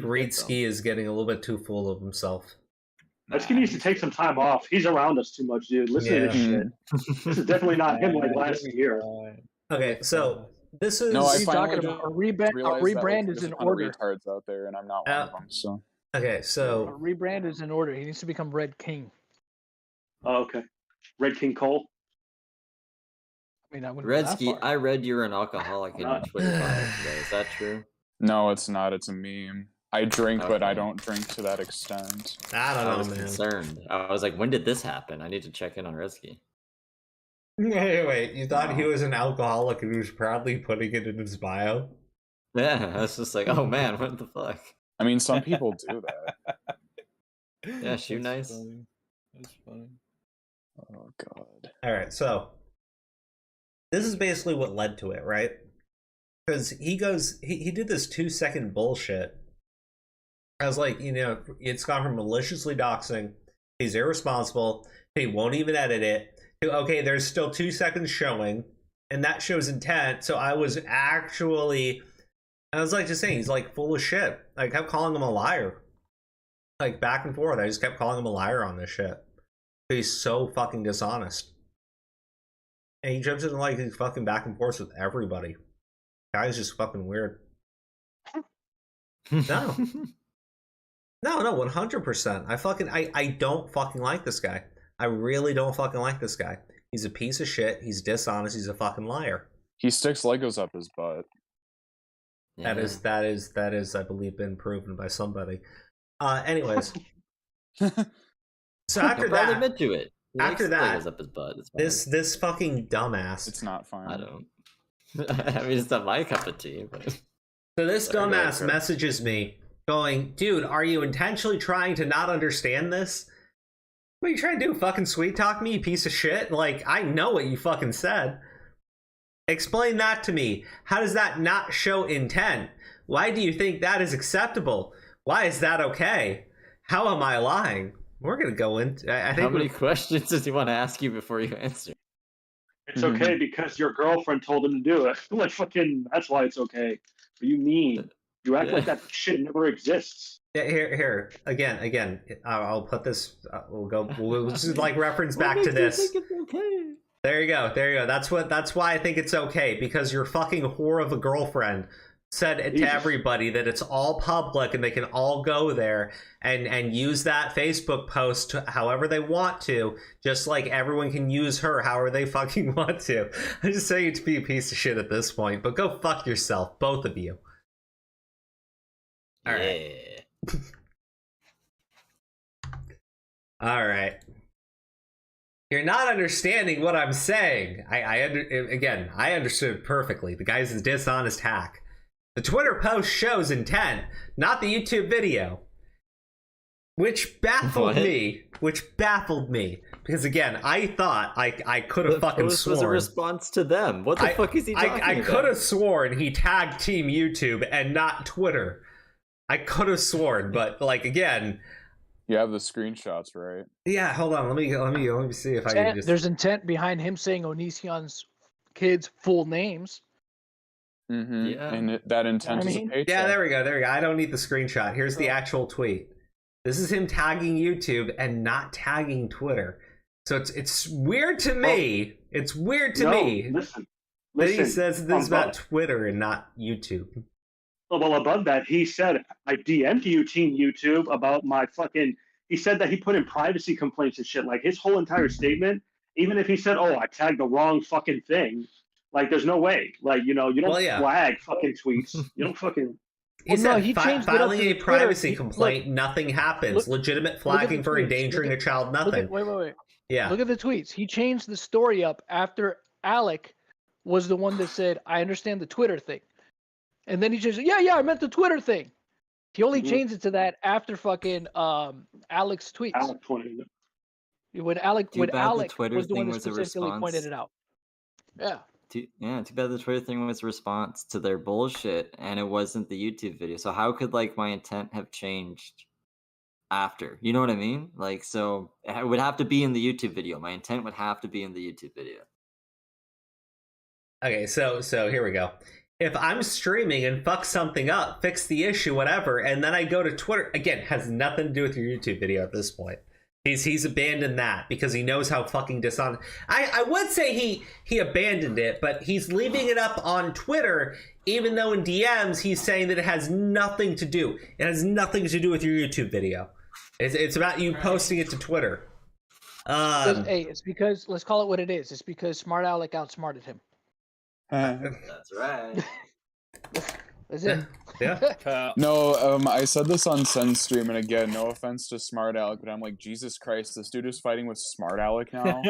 Reedsky is getting a little bit too full of himself. Redsky needs to take some time off. He's around us too much, dude. Listen to this shit. This is definitely not him like last year. Okay, so this is. No, I He's finally talking about a rebrand is in order. Retards out there, and I'm not one of them. So okay, so a rebrand is in order. He needs to become Red King. Oh, okay, Red King Cole. I mean, I wouldn't go that Redsky, far. I read you're an alcoholic in your Twitter bio today. Is that true? no, it's not. It's a meme. I drink, but I Okay. don't drink to that extent. I don't I know, was man. concerned. I was like, when did this happen? I need to check in on Redsky. Wait, you thought he was an alcoholic and he was proudly putting it in his bio? Yeah, I was just like, oh man, what the fuck? I mean, some people do that. Yeah, shoot nice. That's funny. Oh god. All right, so this is basically what led to it, right? Because he did this 2-second bullshit. I was like, you know, it's gone from maliciously doxing, he's irresponsible, he won't even edit it, to, okay, there's still 2 seconds showing, and that shows intent, so I was like just saying, he's like full of shit. I kept calling him a liar. Like back and forth, I just kept calling him a liar on this shit. He's so fucking dishonest. And he jumps in like he's fucking back and forth with everybody. Guy's just fucking weird. No. No, 100%. I don't fucking like this guy. I really don't fucking like this guy. He's a piece of shit. He's dishonest. He's a fucking liar. He sticks Legos up his butt. Yeah. That is, I believe, been proven by somebody. Anyways. So after that, admit to it. He after likes that, Legos up his butt. It's fine. this fucking dumbass. It's not fine. I don't. I mean, it's not my cup of tea. But... So this Sorry, go ahead, dumbass Kurt. messages me, going, "Dude, are you intentionally trying to not understand this? What are you trying to do? Fucking sweet talk me, you piece of shit? Like, I know what you fucking said. Explain that to me. How does that not show intent? Why do you think that is acceptable? Why is that okay? How am I lying?" We're gonna go into. I think. How many questions does he want to ask you before you answer? It's okay because your girlfriend told him to do it. Like fucking, that's why it's okay. But you mean you act like that shit never exists. Yeah, here again. I'll put this. We'll just like reference back to this. Okay. There you go. That's why I think it's okay, because your fucking whore of a girlfriend said to everybody that it's all public and they can all go there and use that Facebook post however they want to, just like everyone can use her however they fucking want to. I just say you to be a piece of shit at this point, but go fuck yourself, both of you. All right. All right. You're not understanding what I'm saying. I understood perfectly. The guy's a dishonest hack. The Twitter post shows intent, not the YouTube video. Which baffled me. Because again, I thought I could have fucking sworn. Was a response to them. What the fuck is he talking about? I could have sworn he tagged Team YouTube and not Twitter. I could have sworn, but like again. You have the screenshots, right? Yeah, hold on. Let me see if I can just. There's intent behind him saying Onision's kids' full names. Mm-hmm. Yeah. And that intent is a paycheck. Yeah, there we go. I don't need the screenshot. Here's the actual tweet. This is him tagging YouTube and not tagging Twitter. So it's weird to me. It's weird to me that he says this about Twitter and not YouTube. Well, above that, he said, I DM'd you, Team YouTube, about my fucking... He said that he put in privacy complaints and shit. Like, his whole entire statement, even if he said, oh, I tagged the wrong fucking thing, like, there's no way. Like, you don't flag fucking tweets. You don't fucking... He said, filing a privacy complaint, nothing happens. Legitimate flagging for endangering a child, nothing. Wait. Yeah. Look at the tweets. He changed the story up after Alec was the one that said, I understand the Twitter thing. And then he just, yeah, I meant the Twitter thing. He only changed it to that after fucking Alec's tweets. Alec pointed it. When Alec Twitter was the one thing that was a specifically response. pointed it out. Yeah. Too bad the Twitter thing was a response to their bullshit, and it wasn't the YouTube video. So how could like my intent have changed after? You know what I mean? Like, so it would have to be in the YouTube video. My intent would have to be in the YouTube video. Okay, so here we go. If I'm streaming and fuck something up, fix the issue, whatever, and then I go to Twitter, again, has nothing to do with your YouTube video at this point. He's abandoned that because he knows how fucking dishonest. I would say he abandoned it, but he's leaving it up on Twitter, even though in DMs he's saying that it has nothing to do. It has nothing to do with your YouTube video. It's about you posting it to Twitter. Hey, it's because, let's call it what it is. It's because Smart Alec outsmarted him. That's right. That's it. Yeah. No, I said this on SEN stream, and again, no offense to Smart Alec, but I'm like, Jesus Christ, this dude is fighting with Smart Alec now.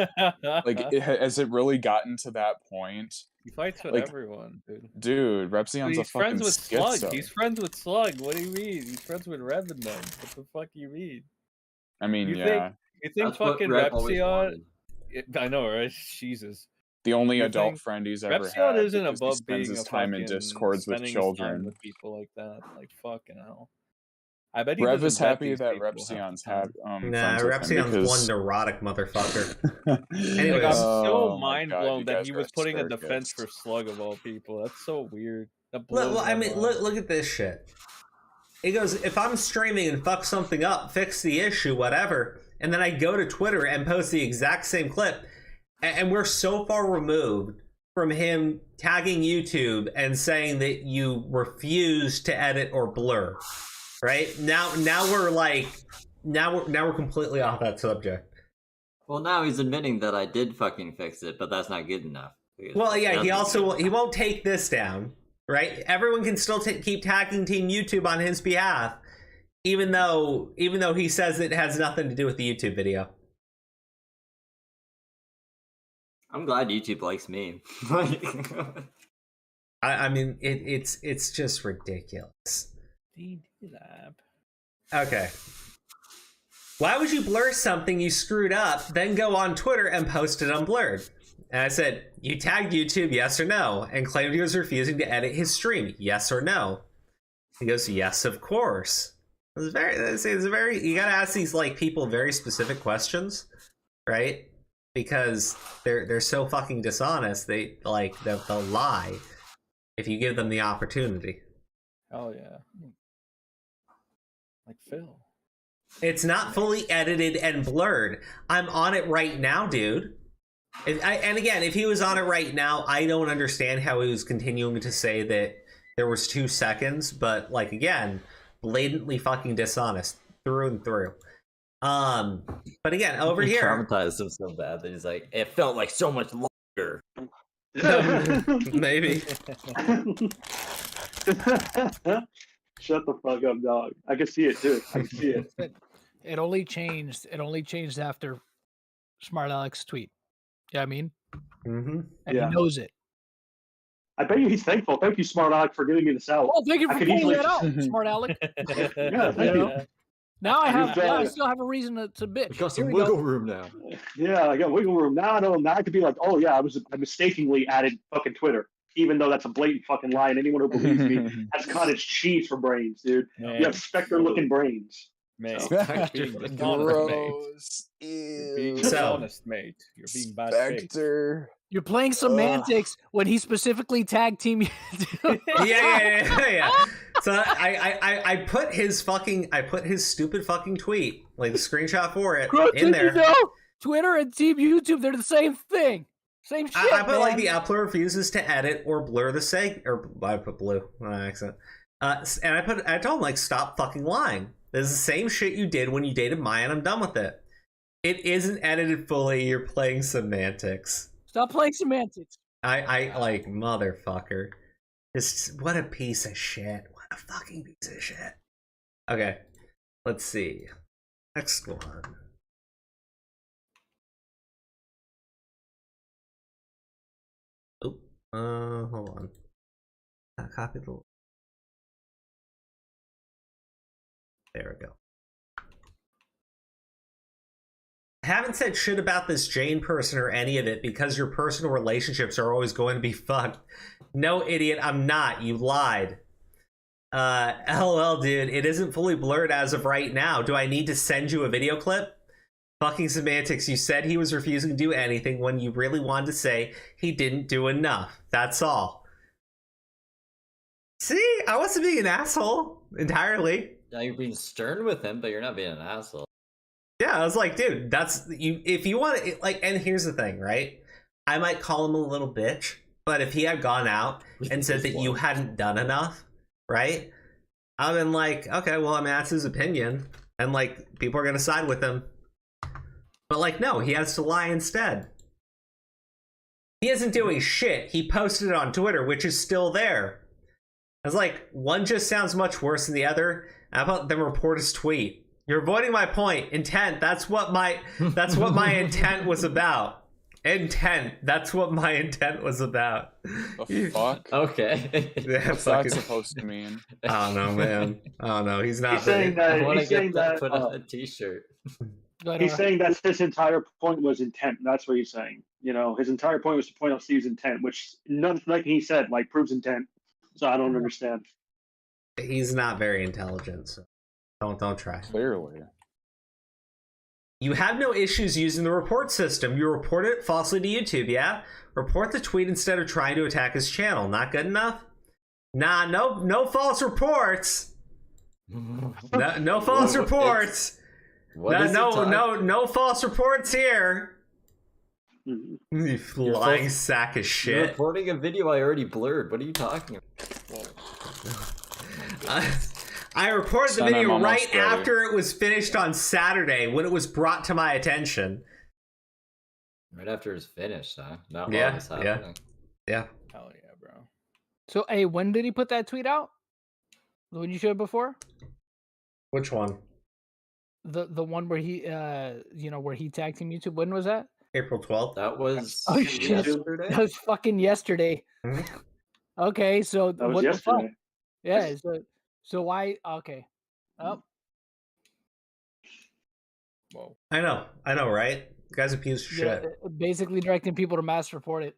Like, has it really gotten to that point? He fights with everyone, dude. Dude, Repzion's a fucking friends with schizo. Slug. He's friends with Slug. What do you mean? He's friends with Rev and them. What the fuck do you mean? I mean, you think That's fucking Repzion? I know, right? Jesus. The only adult friend he's ever had. Repzion isn't because above he spends being his a time in fucking discords with spending his children. time with people like that. Like fucking hell. I bet he Rev is doesn't vet happy these that people Repzion's had. Nah, Repzion's one neurotic motherfucker. Anyways, I'm so Oh my mind God, blown you that guys he are was putting a circus. defense for Slug of all people. That's so weird. That Well, blows I my mean, mind. look at this shit. It goes, if I'm streaming and fuck something up, fix the issue, whatever, and then I go to Twitter and post the exact same clip, and we're so far removed from him tagging YouTube and saying that you refuse to edit or blur, right? Now we're completely off that subject. Well, now he's admitting that I did fucking fix it, but that's not good enough. Well, yeah, he won't take this down, right? Everyone can still keep tagging Team YouTube on his behalf, even though he says it has nothing to do with the YouTube video. I'm glad YouTube likes me. I mean, it's just ridiculous. Delive. Okay. Why would you blur something you screwed up, then go on Twitter and post it unblurred? And I said, you tagged YouTube, yes or no, and claimed he was refusing to edit his stream, yes or no? He goes, yes, of course. It's very, you gotta ask these like people very specific questions, right? Because they're so fucking dishonest, they'll lie if you give them the opportunity. Oh yeah. Like Phil. It's not fully edited and blurred. I'm on it right now, dude. And again, if he was on it right now, I don't understand how he was continuing to say that there was 2 seconds, but like again, blatantly fucking dishonest through and through. But again, over He here, traumatized him so bad that he's like, it felt like so much longer. maybe. Shut the fuck up, dog. I can see it too. I can see it. It only changed. It only changed after Smart Alex tweet. Yeah, I mean, and Yeah. he knows it. I bet you he's thankful. Thank you, Smart Alec, for giving me this out. Oh, thank you I for could pointing easily that out, just- Smart Alec. Yeah, thank you. Now I have. You've, Now I still have a reason to bitch. We got some Here we go. wiggle room now. Yeah, I got wiggle room. Now I know. Now I could be like, oh yeah, I mistakenly added fucking Twitter, even though that's a blatant fucking lie, and anyone who believes me has cottage cheese for brains, dude. Man. You have Spectre-looking brains. Mate, So- you're being dishonest, mate. You're being dishonest, mate. You're being bad faith. Spectre. You're playing semantics when he specifically tagged Team. yeah. So I put his stupid fucking tweet, like the screenshot for it, Bro, in did there. you know Twitter and Team YouTube, they're the same thing. Same shit. I put like man. the upload refuses to edit or blur the seg, or I put blue on accident. And I told him like, stop fucking lying. This is the same shit you did when you dated Maya, and I'm done with it. It isn't edited fully. You're playing semantics. Stop playing semantics. I like, motherfucker. Just what a piece of shit. What a fucking piece of shit. Okay, let's see. Next one. Oh, hold on. Copy the. There we go. I haven't said shit about this Jane person or any of it because your personal relationships are always going to be fucked. No, idiot, I'm not. You lied. LOL, dude, it isn't fully blurred as of right now. Do I need to send you a video clip? Fucking semantics, you said he was refusing to do anything when you really wanted to say he didn't do enough. That's all. See, I wasn't being an asshole entirely. Yeah, you're being stern with him, but you're not being an asshole. Yeah, I was like, dude, that's you. If you want to, like, and here's the thing, right? I might call him a little bitch, but if he had gone out and said that you hadn't done enough, right? I've been like, okay, well, I mean, that's his opinion, and like, people are gonna side with him. But like, no, he has to lie instead. He isn't doing shit. He posted it on Twitter, which is still there. I was like, one just sounds much worse than the other. How about them report his tweet? You're avoiding my point. Intent. That's what my intent was about. Intent. That's what my intent was about. The fuck? Okay. Yeah, What's that supposed to mean? I don't know, man. I don't know. He's not. He's saying I that. want to He's saying get that that. put on a t-shirt. He's saying that his entire point was intent. That's what he's saying. You know, his entire point was to point out Steve's intent, which nothing he said like proves intent. So I don't understand. He's not very intelligent. So don't try. Clearly. You have no issues using the report system. You report it falsely to YouTube, yeah? Report the tweet instead of trying to attack his channel. Not good enough? Nah, no false reports. No false reports. No false reports here. You lying sack of You're shit. reporting a video I already blurred. What are you talking about? I reported the Son, I'm video almost right ready. after it was finished on Saturday when it was brought to my attention. Right after it's finished, huh? Not while Yeah, it's yeah. happening. Yeah. Hell yeah, bro. So, hey, when did he put that tweet out? The one you showed before? Which one? The one where he where he tagged Team YouTube. When was that? April 12th. That was Oh shit! yesterday. That was fucking yesterday. Mhm. Okay, so That was what the fuck? yesterday. Yeah. So why? Okay. Oh, Whoa. I know, right? The guy's a piece of yeah, shit. basically directing people to mass report it.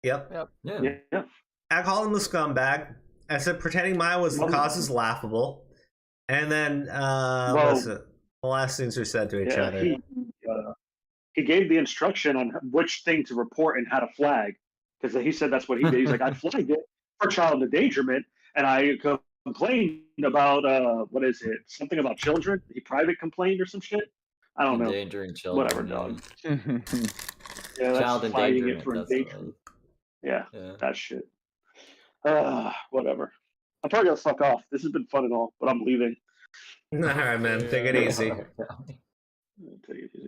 Yep. Yeah. Yeah. I called him a scumbag. I said pretending Maya was the cause is laughable. And then, what's it? The last things we said to each Yeah, other. he gave the instruction on which thing to report and how to flag, because he said that's what he did. He's like, I flagged it for child endangerment, and I complained about what is it? Something about children. He private complained or some shit. I don't know. Endangering children. Whatever, dog. Yeah, that's Child flagging endangerment. it for That's what it endangerment. Yeah, Yeah. that shit. Whatever. I'm probably gonna fuck off. This has been fun and all, but I'm leaving. All right, man. Take it easy. Take it easy.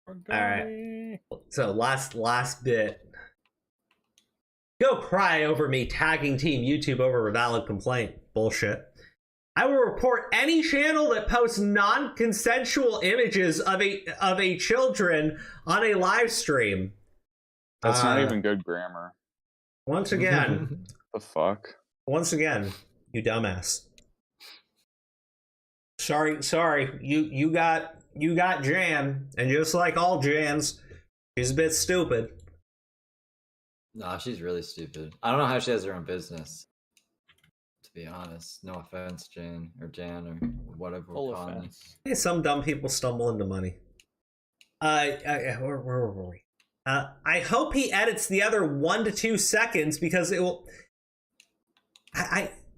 All right. So last bit. Go cry over me tagging Team YouTube over a valid complaint. Bullshit. I will report any channel that posts non-consensual images of a children on a live stream. That's not even good grammar. Once again. The fuck? Once again, you dumbass. Sorry. You got Jan, and just like all Jans, she's a bit stupid. Nah, she's really stupid. I don't know how she has her own business. To be honest, no offense, Jan or whatever we're calling it. Hey, some dumb people stumble into money. Where were we? I hope he edits the other 1 to 2 seconds because it will.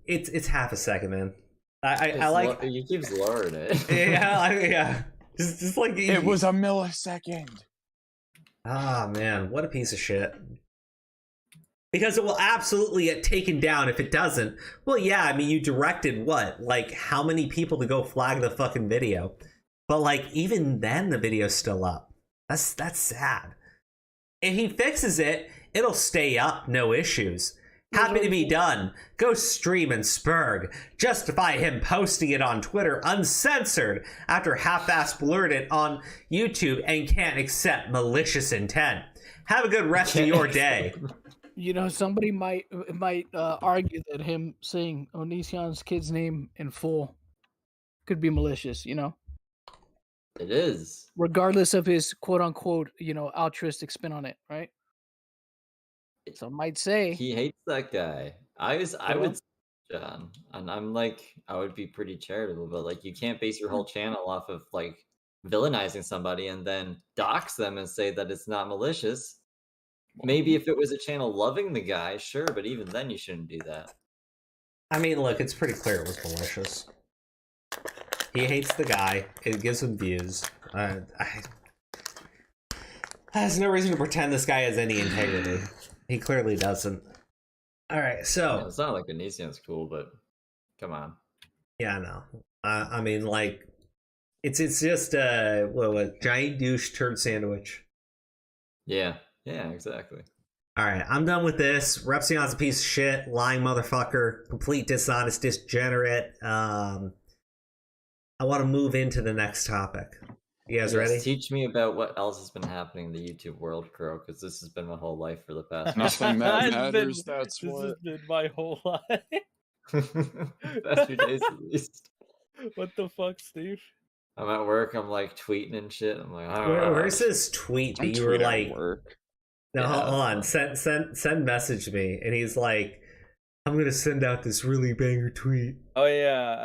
It's half a second, man. I like. You keep lowering it. Yeah. Just like it was a millisecond. Ah, man, what a piece of shit. Because it will absolutely get taken down if it doesn't. Well, yeah, I mean, you directed what? Like, how many people to go flag the fucking video? But, like, even then, the video's still up. That's sad. If he fixes it, it'll stay up, no issues. Happy to be done. Go stream and Spurg. Justify him posting it on Twitter uncensored after half-ass blurred it on YouTube and can't accept malicious intent. Have a good rest of your day. You know, somebody might argue that him saying Onision's kid's name in full could be malicious, you know? It is. Regardless of his quote-unquote, altruistic spin on it, right? Some might say... He hates that guy. I would say John, and I'm like, I would be pretty charitable, but like, you can't base your whole channel off of like villainizing somebody and then dox them and say that it's not malicious. Maybe if it was a channel loving the guy, sure, but even then you shouldn't do that. I mean, look, it's pretty clear it was malicious. He hates the guy. It gives him views. There's no reason to pretend this guy has any integrity. He clearly doesn't. All right, so... Yeah, it's not like Onision's cool, but come on. Yeah, I know. I mean, like, it's just what giant douche turd sandwich. Yeah, exactly. All right, I'm done with this. Repzion's a piece of shit, lying motherfucker, complete dishonest, degenerate. I want to move into the next topic. You guys ready? Teach me about what else has been happening in the YouTube world, Crow, because this has been my whole life for the past. Nothing that matters. That's this what. has been my whole life. Past 2 days at least. What the fuck, Steve? I'm at work. I'm like tweeting and shit. I'm like, where's this tweet that you were like? Work. No, hold on. Send message me, and he's like, I'm gonna send out this really banger tweet. Oh yeah,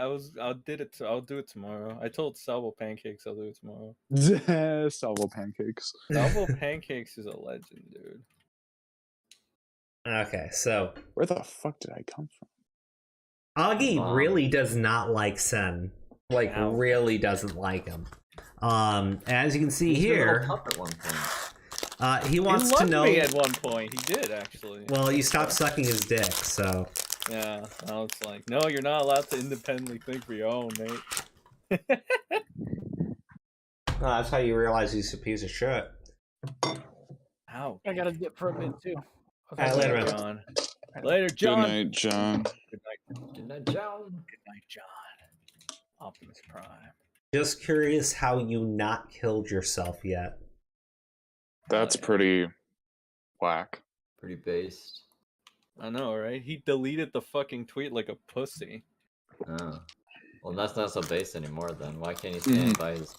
I'll do it tomorrow. I told Salvo Pancakes I'll do it tomorrow. Salvo Pancakes. Salvo Pancakes is a legend, dude. Okay, so where the fuck did I come from? Augie really does not like Sen. Like, really doesn't like him. As you can see here, at one point. he wants to know. Me at one point, he did actually. Well, you stopped sucking his dick, so. Yeah, I was like, no, you're not allowed to independently think for your own, mate. That's how you realize he's a piece of shit. Ow. I gotta dip for a bit too. Okay, later, John. Later, John. Good night, John. Good night, John. Good night, John. Optimus Prime. Just curious how you not killed yourself yet. That's pretty whack. Pretty based. I know, right? He deleted the fucking tweet like a pussy. Oh. Well, that's not so based anymore then. Why can't he stand by his...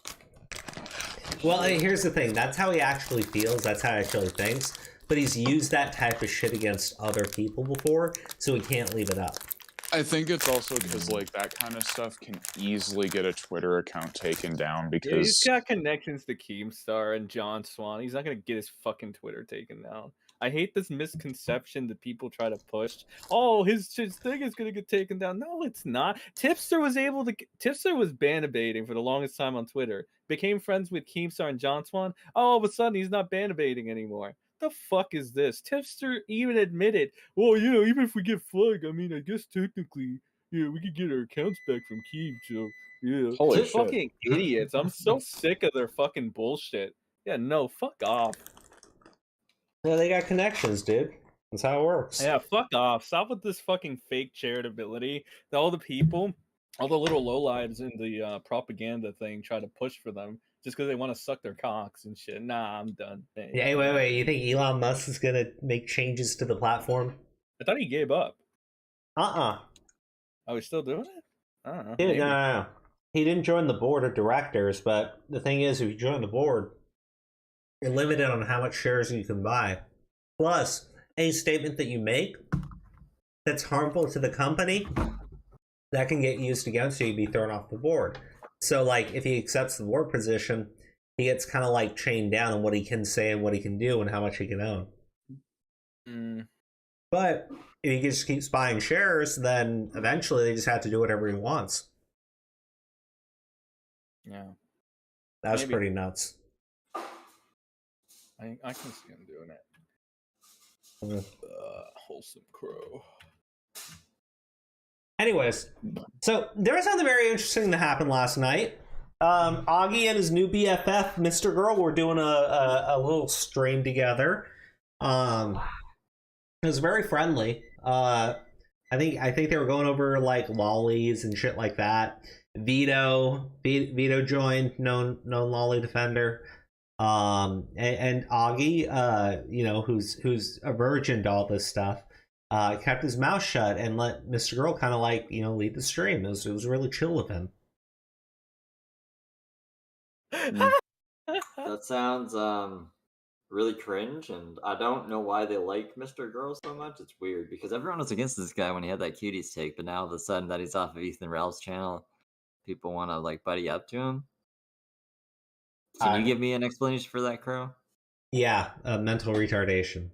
Well, here's the thing. That's how he actually feels. That's how he actually thinks. But he's used that type of shit against other people before, so he can't leave it up. I think it's also because like that kind of stuff can easily get a Twitter account taken down because he's got connections to Keemstar and John Swan. He's not gonna get his fucking Twitter taken down. I hate this misconception that people try to push. Oh, his thing is gonna get taken down. No, it's not. Tipster was ban-abating for the longest time on Twitter. Became friends with Keemstar and John Swan. Oh, all of a sudden he's not ban-abating anymore. the fuck is this? Tipster even admitted, well, you know, even if we get flagged, I mean, I guess technically, yeah, we could get our accounts back from Keem, so yeah. Holy shit. Fucking idiots. I'm so sick of their fucking bullshit. Yeah, no, fuck off. Yeah, they got connections, dude. That's how it works. Yeah, fuck off. Stop with this fucking fake charitability. All the people, all the little lowlives in the propaganda thing try to push for them just because they want to suck their cocks and shit. Nah, I'm done. Hey. Yeah, wait. You think Elon Musk is gonna make changes to the platform? I thought he gave up. Oh, he's still doing it? I don't know. Dude, no. He didn't join the board of directors, but the thing is, if you join the board, you're limited on how much shares you can buy. Plus, any statement that you make that's harmful to the company, that can get used against you, be thrown off the board. So, like, if he accepts the board position, he gets kind of like chained down on what he can say and what he can do and how much he can own. But if he just keeps buying shares, then eventually they just have to do whatever he wants. Yeah. That's pretty nuts. I can see him doing it. Wholesome crow. Anyways, so there was something very interesting that happened last night. Augie and his new BFF, Mr. Girl, were doing a little stream together. It was very friendly. I think they were going over like lollies and shit like that. Vito joined, known lolly defender. And Augie, you know, who's a virgin to all this stuff, kept his mouth shut and let Mr. Girl kind of like, you know, lead the stream. It was really chill with him. That sounds really cringe, and I don't know why they like Mr. Girl so much. It's weird because everyone was against this guy when he had that cuties take, but now all of a sudden that he's off of Ethan Ralph's channel, people want to like buddy up to him. Can you give me an explanation for that, Crow? Yeah, mental retardation.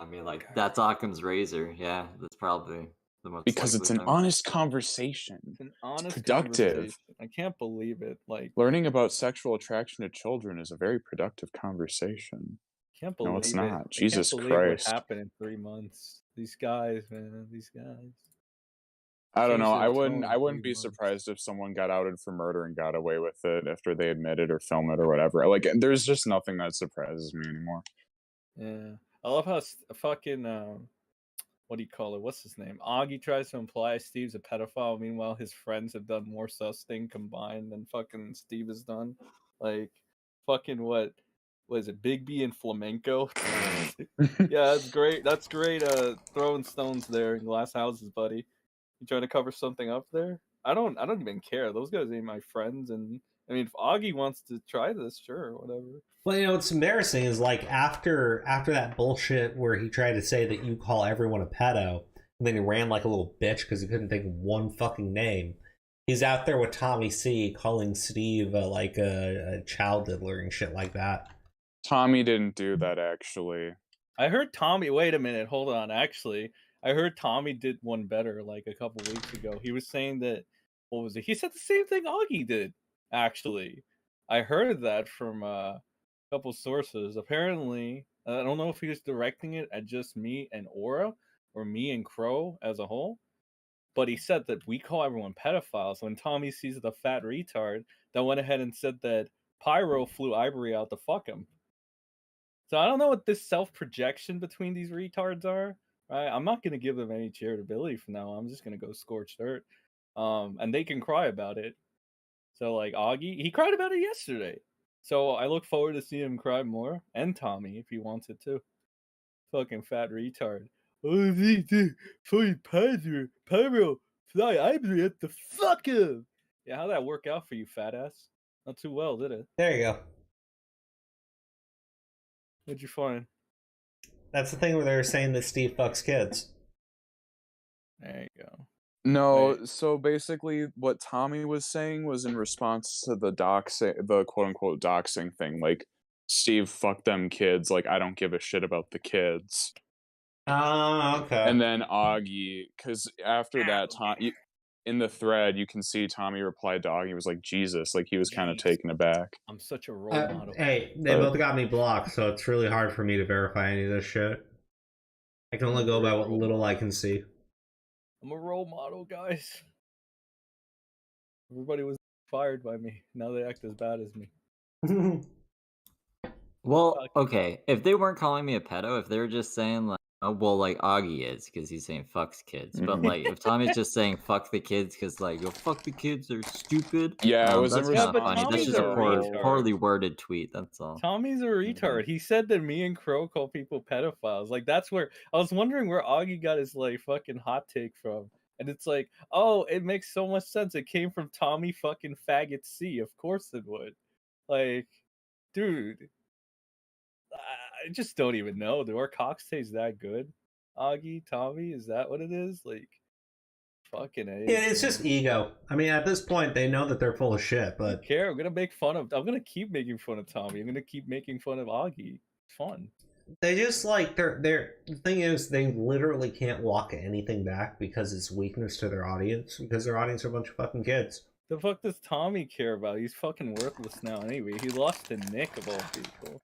I mean, like, that's Occam's razor. Yeah, that's probably the most. Because it's an honest conversation. It's an honest, productive. conversation. I can't believe it. Like, learning about sexual attraction to children is a very productive conversation. Can't believe no, it's it. not. Jesus can't believe Christ! What happened in 3 months? These guys, man. These guys. I don't know. I wouldn't be surprised if someone got outed for murder and got away with it after they admit it or film it or whatever. Like, there's just nothing that surprises me anymore. Yeah, I love how fucking what do you call it? What's his name? Augie tries to imply Steve's a pedophile. Meanwhile, his friends have done more sus thing combined than fucking Steve has done. Like, fucking what is it? Big B and Flamenco. Yeah, that's great. That's great. Throwing stones there in glass houses, buddy. You trying to cover something up there? I don't even care. Those guys ain't my friends, and I mean, if Augie wants to try this, sure, whatever. Well, you know, what's embarrassing is like after that bullshit where he tried to say that you call everyone a pedo, and then he ran like a little bitch because he couldn't think of one fucking name. He's out there with Tommy C calling Steve like a child diddler and shit like that. Tommy didn't do that, actually. I heard Tommy. Wait a minute, hold on. Actually, I heard Tommy did one better like a couple weeks ago. He was saying that, what was it? He said the same thing Augie did, actually. I heard that from a couple sources. Apparently, I don't know if he was directing it at just me and Aura, or me and Crow as a whole, but he said that we call everyone pedophiles. When Tommy sees the fat retard that went ahead and said that Pyro flew Ivory out to fuck him. So I don't know what this self-projection between these retards are. Right? I'm not going to give them any charitability from now on. I'm just going to go scorched earth. And they can cry about it. So, like, Augie, he cried about it yesterday. So I look forward to seeing him cry more. And Tommy, if he wants it too. Fucking fat retard. Oh, Pyro, fly Ivory at the fuck him. Yeah, how'd that work out for you, fat ass? Not too well, did it? There you go. What'd you find? That's the thing where they're saying that Steve fucks kids. There you go. No, so basically what Tommy was saying was in response to the quote-unquote doxing thing. Like, Steve fucked them kids. Like, I don't give a shit about the kids. Oh, okay. And then Augie, because after that, in the thread, you can see Tommy replied to Augie, was like, Jesus, like he was kind of taken aback. I'm such a role model. Hey, they both got me blocked, so it's really hard for me to verify any of this shit. I can only go by what little I can see. I'm a role model, guys. Everybody was fired by me. Now they act as bad as me. Well, okay, if they weren't calling me a pedo, if they were just saying like, oh, well, like Augie is because he's saying fucks kids, but like if Tommy's just saying fuck the kids because like yo fuck the kids, they're stupid. Yeah, it was that's kind of funny. That's just a poorly worded tweet. That's all. Tommy's a retard. He said that me and Crow call people pedophiles. Like that's where I was wondering where Augie got his like fucking hot take from. And it's like, oh, it makes so much sense. It came from Tommy fucking faggot C. Of course it would. Like, dude, I just don't even know. Do our cocks taste that good? Augie, Tommy, is that what it is? Like, fucking A. Yeah, it's just ego. I mean, at this point, they know that they're full of shit, but... I don't care. I'm gonna keep making fun of Tommy. I'm gonna keep making fun of Augie. It's fun. They just like the thing is they literally can't walk anything back because it's weakness to their audience, because their audience are a bunch of fucking kids. The fuck does Tommy care about? He's fucking worthless now anyway. He lost to Nick of all people.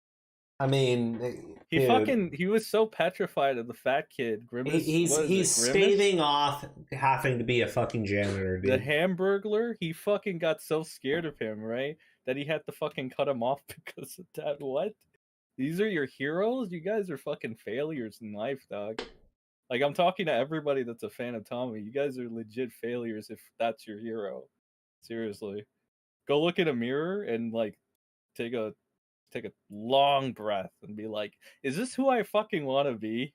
I mean, he was so petrified of the fat kid. Grimace. He's staving off having to be a fucking janitor, dude. The Hamburglar, he fucking got so scared of him, right? That he had to fucking cut him off because of that. What? These are your heroes? You guys are fucking failures in life, dog. Like, I'm talking to everybody that's a fan of Tommy. You guys are legit failures if that's your hero. Seriously. Go look in a mirror and, like, take a long breath and be like, is this who I fucking want to be?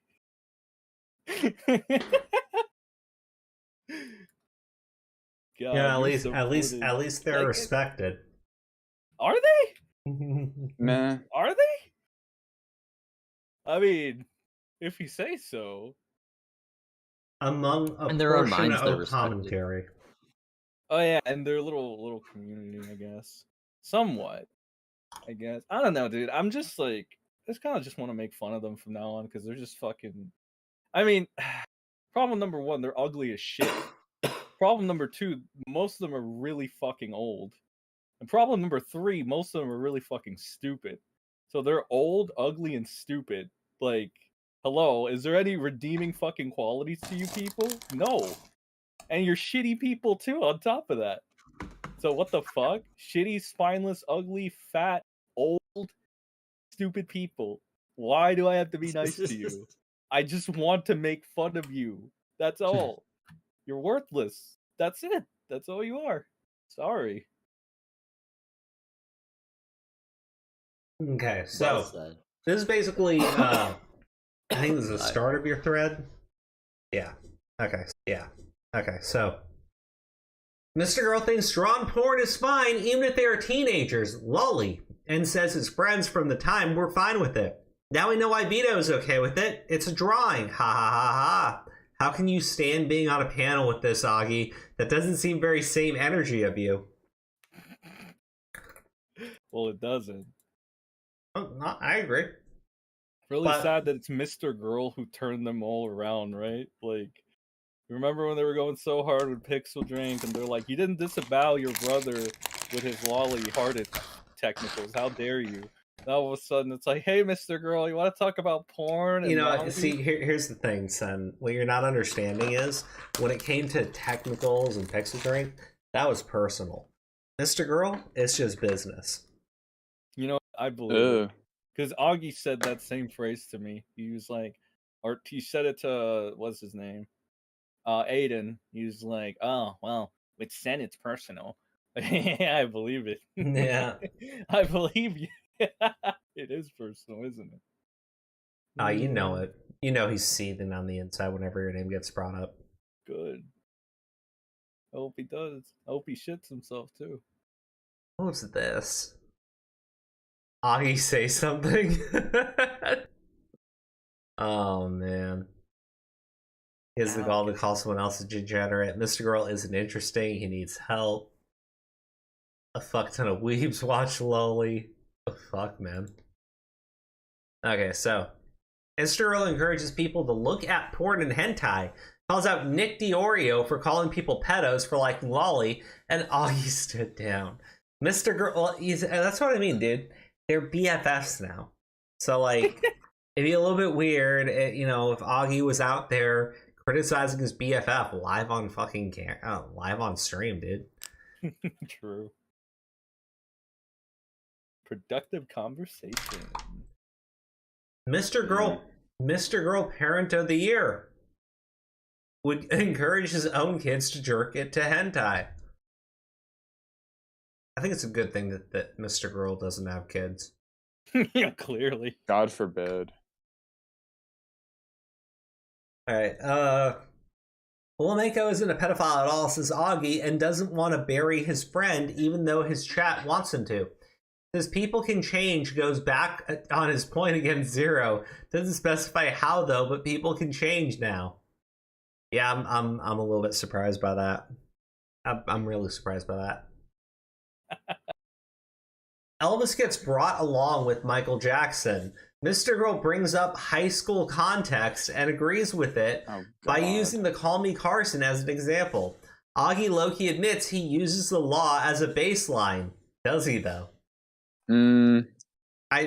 God, yeah, at least they're respected. Are they? Nah. Are they? I mean, if you say so. Among a and their own portion minds, of commentary. Oh yeah, and their little community, I guess. Somewhat. I guess. I don't know, dude. I'm just like, I just kind of just want to make fun of them from now on because they're just fucking. I mean, problem number one, they're ugly as shit. Problem number two, most of them are really fucking old. And problem number three, most of them are really fucking stupid. So they're old, ugly, and stupid. Like, hello, is there any redeeming fucking qualities to you people? No. And you're shitty people too on top of that. So what the fuck? Shitty, spineless, ugly, fat, old, stupid people. Why do I have to be nice to you? I just want to make fun of you. That's all. You're worthless. That's it. That's all you are. Sorry. Okay, so this is basically, I think this is the start of your thread. Yeah. Okay. Yeah. Okay. So, Mr. Girl thinks drawn porn is fine, even if they are teenagers. Lolly, and says his friends from the time were fine with it. Now we know why Vito's okay with it. It's a drawing. Ha ha ha ha. How can you stand being on a panel with this, Augie? That doesn't seem very same energy of you. Well, it doesn't. Oh, I agree. Really sad that it's Mr. Girl who turned them all around, right? Like, remember when they were going so hard with Pixel Drink and they're like, you didn't disavow your brother with his lolly-hearted technicals. How dare you? Now all of a sudden it's like, hey, Mr. Girl, you want to talk about porn? And you know, see, here's the thing, son. What you're not understanding is when it came to technicals and Pixel Drink, that was personal. Mr. Girl, it's just business. You know, I believe because Augie said that same phrase to me. He was like, or he said it to what's his name, Aiden. He was like, "Oh, well, with Sen, it's personal." Yeah, I believe it. Yeah, I believe you. It is personal, isn't it? You know it. You know he's seething on the inside whenever your name gets brought up. Good. I hope he does. I hope he shits himself too. What's this? Augie say something? Oh man. He has the gall to call someone else a degenerate. Mr. Girl isn't interesting, he needs help. A fuck ton of weebs watch Loli. Oh, fuck, man. Okay, so Mr. Girl encourages people to look at porn and hentai calls out Nick DiOrio for calling people pedos for liking Lolly, and Augie stood down. Mr. Girl, well, that's what I mean, dude. They're BFFs now. So, like, it'd be a little bit weird, if Augie was out there criticizing his BFF live on fucking live on stream, dude. True. Productive conversation. Mr. Girl Parent of the Year would encourage his own kids to jerk it to hentai. I think it's a good thing that Mr. Girl doesn't have kids. Yeah, clearly. God forbid. Alright, Lamenko isn't a pedophile at all, says Augie, and doesn't want to bury his friend even though his chat wants him to. Says people can change, goes back on his point against Zero. Doesn't specify how though, but people can change now. Yeah, I'm a little bit surprised by that. I'm really surprised by that. Elvis gets brought along with Michael Jackson. Mr. Girl brings up high school context and agrees with it by using the Call Me Carson as an example. Augie Loki admits he uses the law as a baseline. Does he though? I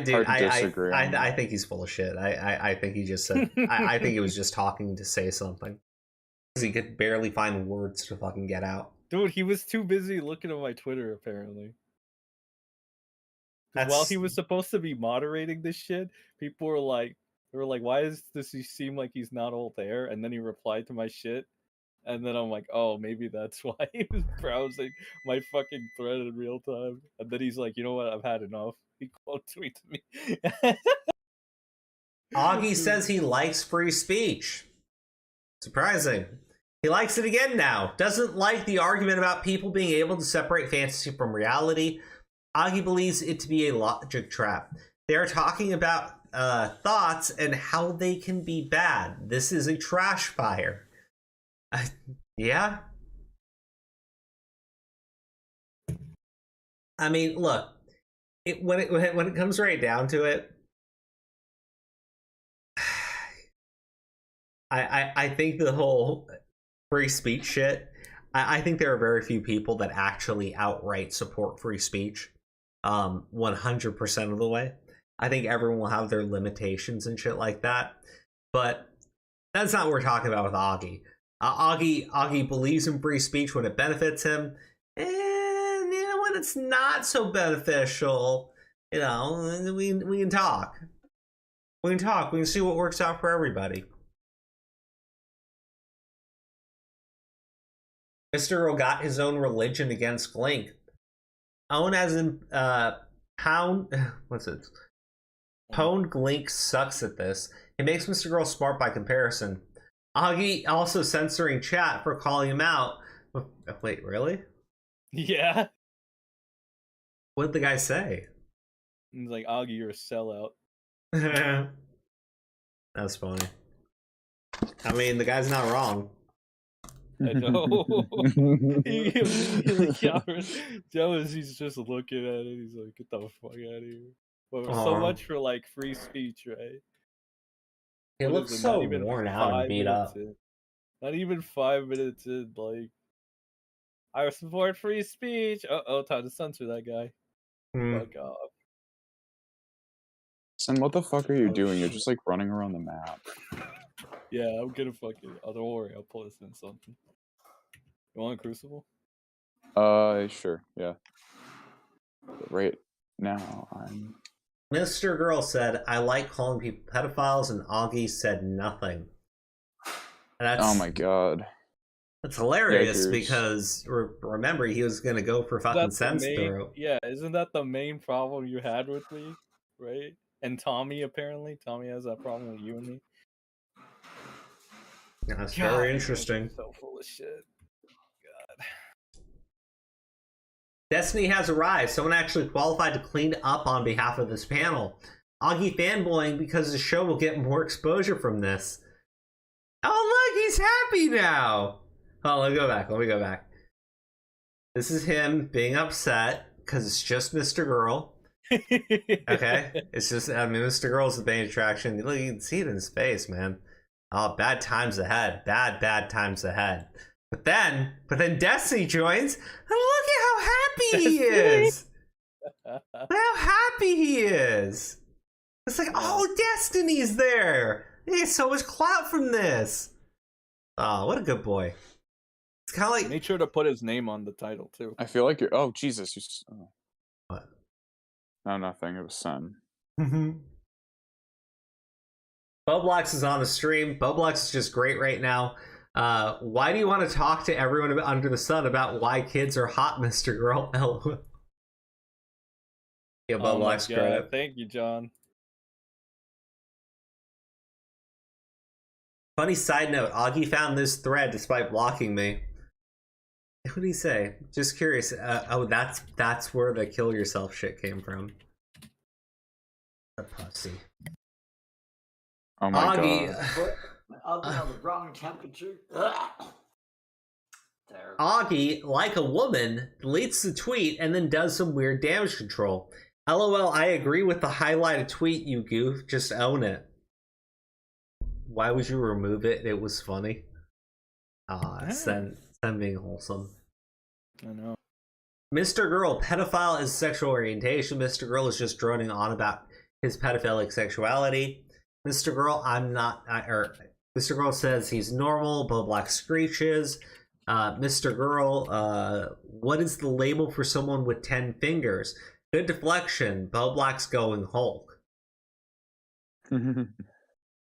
think he's full of shit. I think he just said. I think he was just talking to say something. Because he could barely find words to fucking get out. Dude, he was too busy looking at my Twitter, apparently. While he was supposed to be moderating this shit, people were like, why does he seem like he's not all there? And then he replied to my shit. And then I'm like, oh, maybe that's why he was browsing my fucking thread in real time. And then he's like, you know what? I've had enough. He quote tweets me. Augie says he likes free speech. Surprising. He likes it again now. Doesn't like the argument about people being able to separate fantasy from reality. Augie believes it to be a logic trap. They are talking about thoughts and how they can be bad. This is a trash fire. Yeah. I mean, look. When it comes right down to it, I think the whole free speech shit. I think there are very few people that actually outright support free speech. 100% of the way. I think everyone will have their limitations and shit like that. But that's not what we're talking about with Augie. Augie believes in free speech when it benefits him, and when it's not so beneficial, we can talk. We can see what works out for everybody. Mr. Girl got his own religion against Glink. Own as in Pound. What's it? Pwned Glink sucks at this. It makes Mr. Girl smart by comparison. Augie also censoring chat for calling him out. Wait, really? Yeah. What did the guy say? He's like, Augie, you're a sellout. That's funny. I mean, the guy's not wrong. I know. He's just looking at it. He's like, get the fuck out of here. But so much for like free speech, right? It looks so worn out and beat up. Not even 5 minutes in, like, I support free speech. Time to censor that guy. Fuck off. Sen, what the fuck are you doing? You're just like running around the map. Yeah, I'm gonna fucking. Oh, don't worry, I'll pull this in something. You want a Crucible? Sure, yeah. But right now, I'm. Mr. Girl said, I like calling people pedophiles, and Augie said nothing. Oh my god. That's hilarious because, remember, he was going to go for fucking sense throw. Yeah, isn't that the main problem you had with me? Right? And Tommy, apparently. Tommy has that problem with you and me. That's very interesting. So full of shit. God. Destiny has arrived. Someone actually qualified to clean up on behalf of this panel. Augie fanboying because the show will get more exposure from this. Oh, look, he's happy now. Oh, let me go back. This is him being upset because it's just Mr. Girl. Okay? It's just, Mr. Girl's the main attraction. Look, you can see it in his face, man. Oh, bad times ahead. Bad times ahead. But then Destiny joins, and look at how happy he is. Look how happy he is. It's like, oh, Destiny's there. He gets so much clout from this. Oh, what a good boy. It's kind of like... Make sure to put his name on the title, too. I feel like you're... Oh, Jesus. What? No, nothing. It was Sen. Boblox is on the stream. Boblox is just great right now. Why do you want to talk to everyone under the sun about why kids are hot, Mr. Girl? Yeah, Boblox credit. Thank you, John. Funny side note, Augie found this thread despite blocking me. What did he say? Just curious. Oh, that's where the kill yourself shit came from. The pussy. Oh my Augie, god. I'll be on the wrong temperature. Augie, like a woman, deletes the tweet and then does some weird damage control. LOL, I agree with the highlighted tweet, you goof. Just own it. Why would you remove it? It was funny. Sen being wholesome. I know. Mr. Girl, pedophile is sexual orientation. Mr. Girl is just droning on about his pedophilic sexuality. Mr. Girl, Mr. Girl says he's normal. Boblox screeches. Mr. Girl, what is the label for someone with 10 fingers? Good deflection. Boblox going Hulk.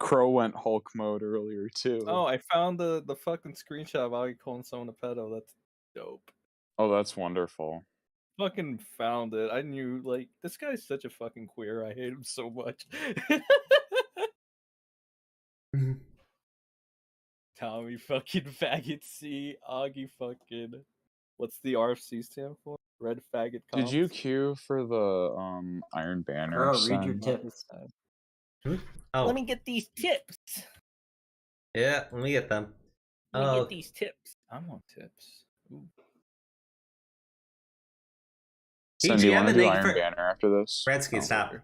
Crow went Hulk mode earlier too. Oh, I found the fucking screenshot of Augie calling someone a pedo. That's dope. Oh, that's wonderful. Fucking found it. I knew, like, this guy's such a fucking queer. I hate him so much. Tommy fucking faggot C. Augie fucking... What's the RFC stand for? Red faggot comps? Did you queue for the Iron Banner? Girl, read your tips. Oh. Let me get these tips. Yeah, let me get them. Let me get these tips. I want tips. Ooh. Sen, do you want to do Iron Banner after this? Redsky, stop.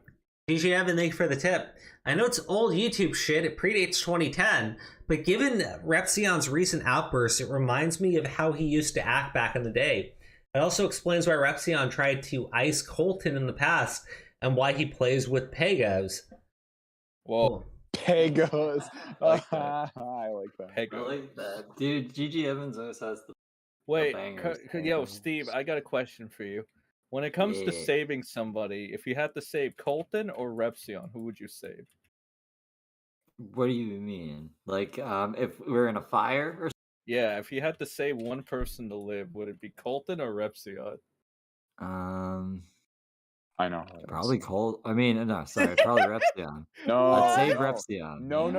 GGM, and thank you for the tip. I know it's old YouTube shit, it predates 2010, but given Repzion's recent outbursts, it reminds me of how he used to act back in the day. It also explains why Repzion tried to ice Colton in the past, and why he plays with Pegos. Whoa. Pegos. I like that. I like that. I like that. Dude, GG Evans always has the Wait, bangers. yo, Steve, I got a question for you. When it comes to saving somebody, if you had to save Colton or Repzion, who would you save? What do you mean? Like, if we're in a fire or Yeah, if you had to save one person to live, would it be Colton or Repzion? I know. Probably Colt. I mean, no, sorry, probably Repzion. No, I'd save Repzion. No.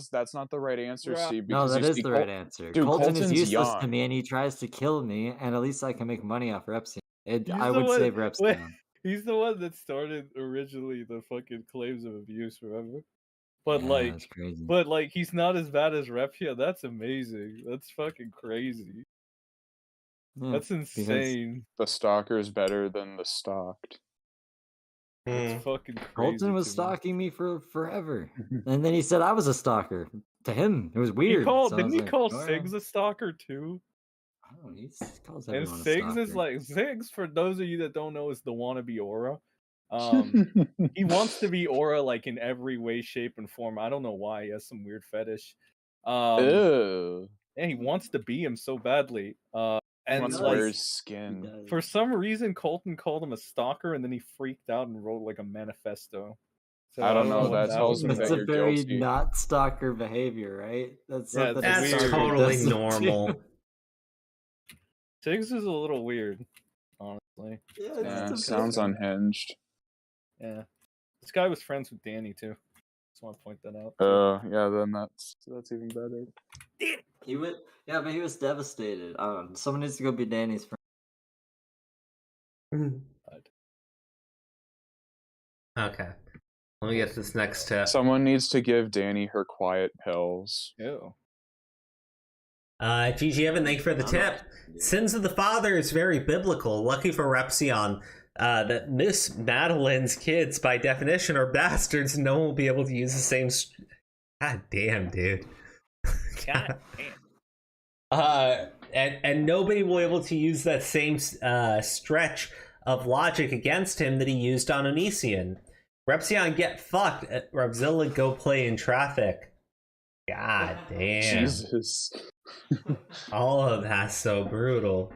That's not the right answer, Steve. No, because that you is see the right answer. Dude, Colton is Colton's useless young. to me, and he tries to kill me, and at least I can make money off Repzion. I the would one- save Repzion. He's the one that started originally the fucking claims of abuse, remember? But Yeah, that's crazy. he's not as bad as Repzion. That's amazing. That's fucking crazy. Yeah, That's insane. The stalker is better than the stalked. That's fucking crazy. Colton was stalking me for forever, and then he said I was a stalker. To him, it was weird. Didn't he call Sigs a stalker too? Oh, he calls And everyone a Sigs is stalker. like Sigs, for those of you that don't know, is the wannabe Aura. He wants to be Aura like in every way, shape, and form. I don't know why. He has some weird fetish. Ew. And he wants to be him so badly. And Wants to like, wear his skin. for some reason, Colton called him a stalker, and then he freaked out and wrote like a manifesto. So I don't know. what That tells me That's that a you're very guilty. not stalker behavior, right? That's Yeah, something that's a stalker totally doesn't normal. do. Sigs is a little weird, honestly. Yeah, sounds unhinged. Yeah, this guy was friends with Danny too. Just want to point that out. Yeah, then that's even better. He would, yeah, but he was devastated. Someone needs to go be Danny's friend. Okay. Let me get this next tip. Someone needs to give Danny her quiet pills. Ew. GG Evan, thank you for the tip. Sins of the Father is very biblical. Lucky for Repzion that Miss Madeline's kids, by definition, are bastards. No one will be able to use the same God damn, dude. God damn. And nobody will be able to use that same stretch of logic against him that he used on Onision. Repzion, get fucked. Repzilla, go play in traffic. God damn. Jesus. All of that's so brutal.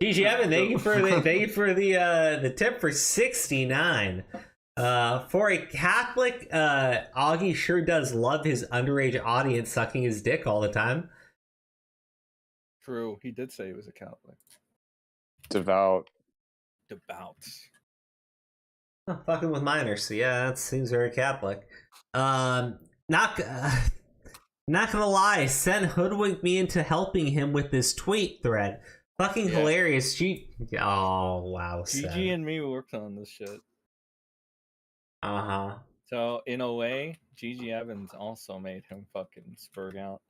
GG Evan, thank you for the tip for 69. For a Catholic, Augie sure does love his underage audience sucking his dick all the time. True, he did say he was a Catholic. Devout. Oh, fucking with minors, so yeah, that seems very Catholic. Not gonna lie, Sen hoodwinked me into helping him with this tweet thread. Fucking hilarious. Oh wow, Sen. GG and me worked on this shit. Uh-huh. So in a way, GG Evans also made him fucking spurg out.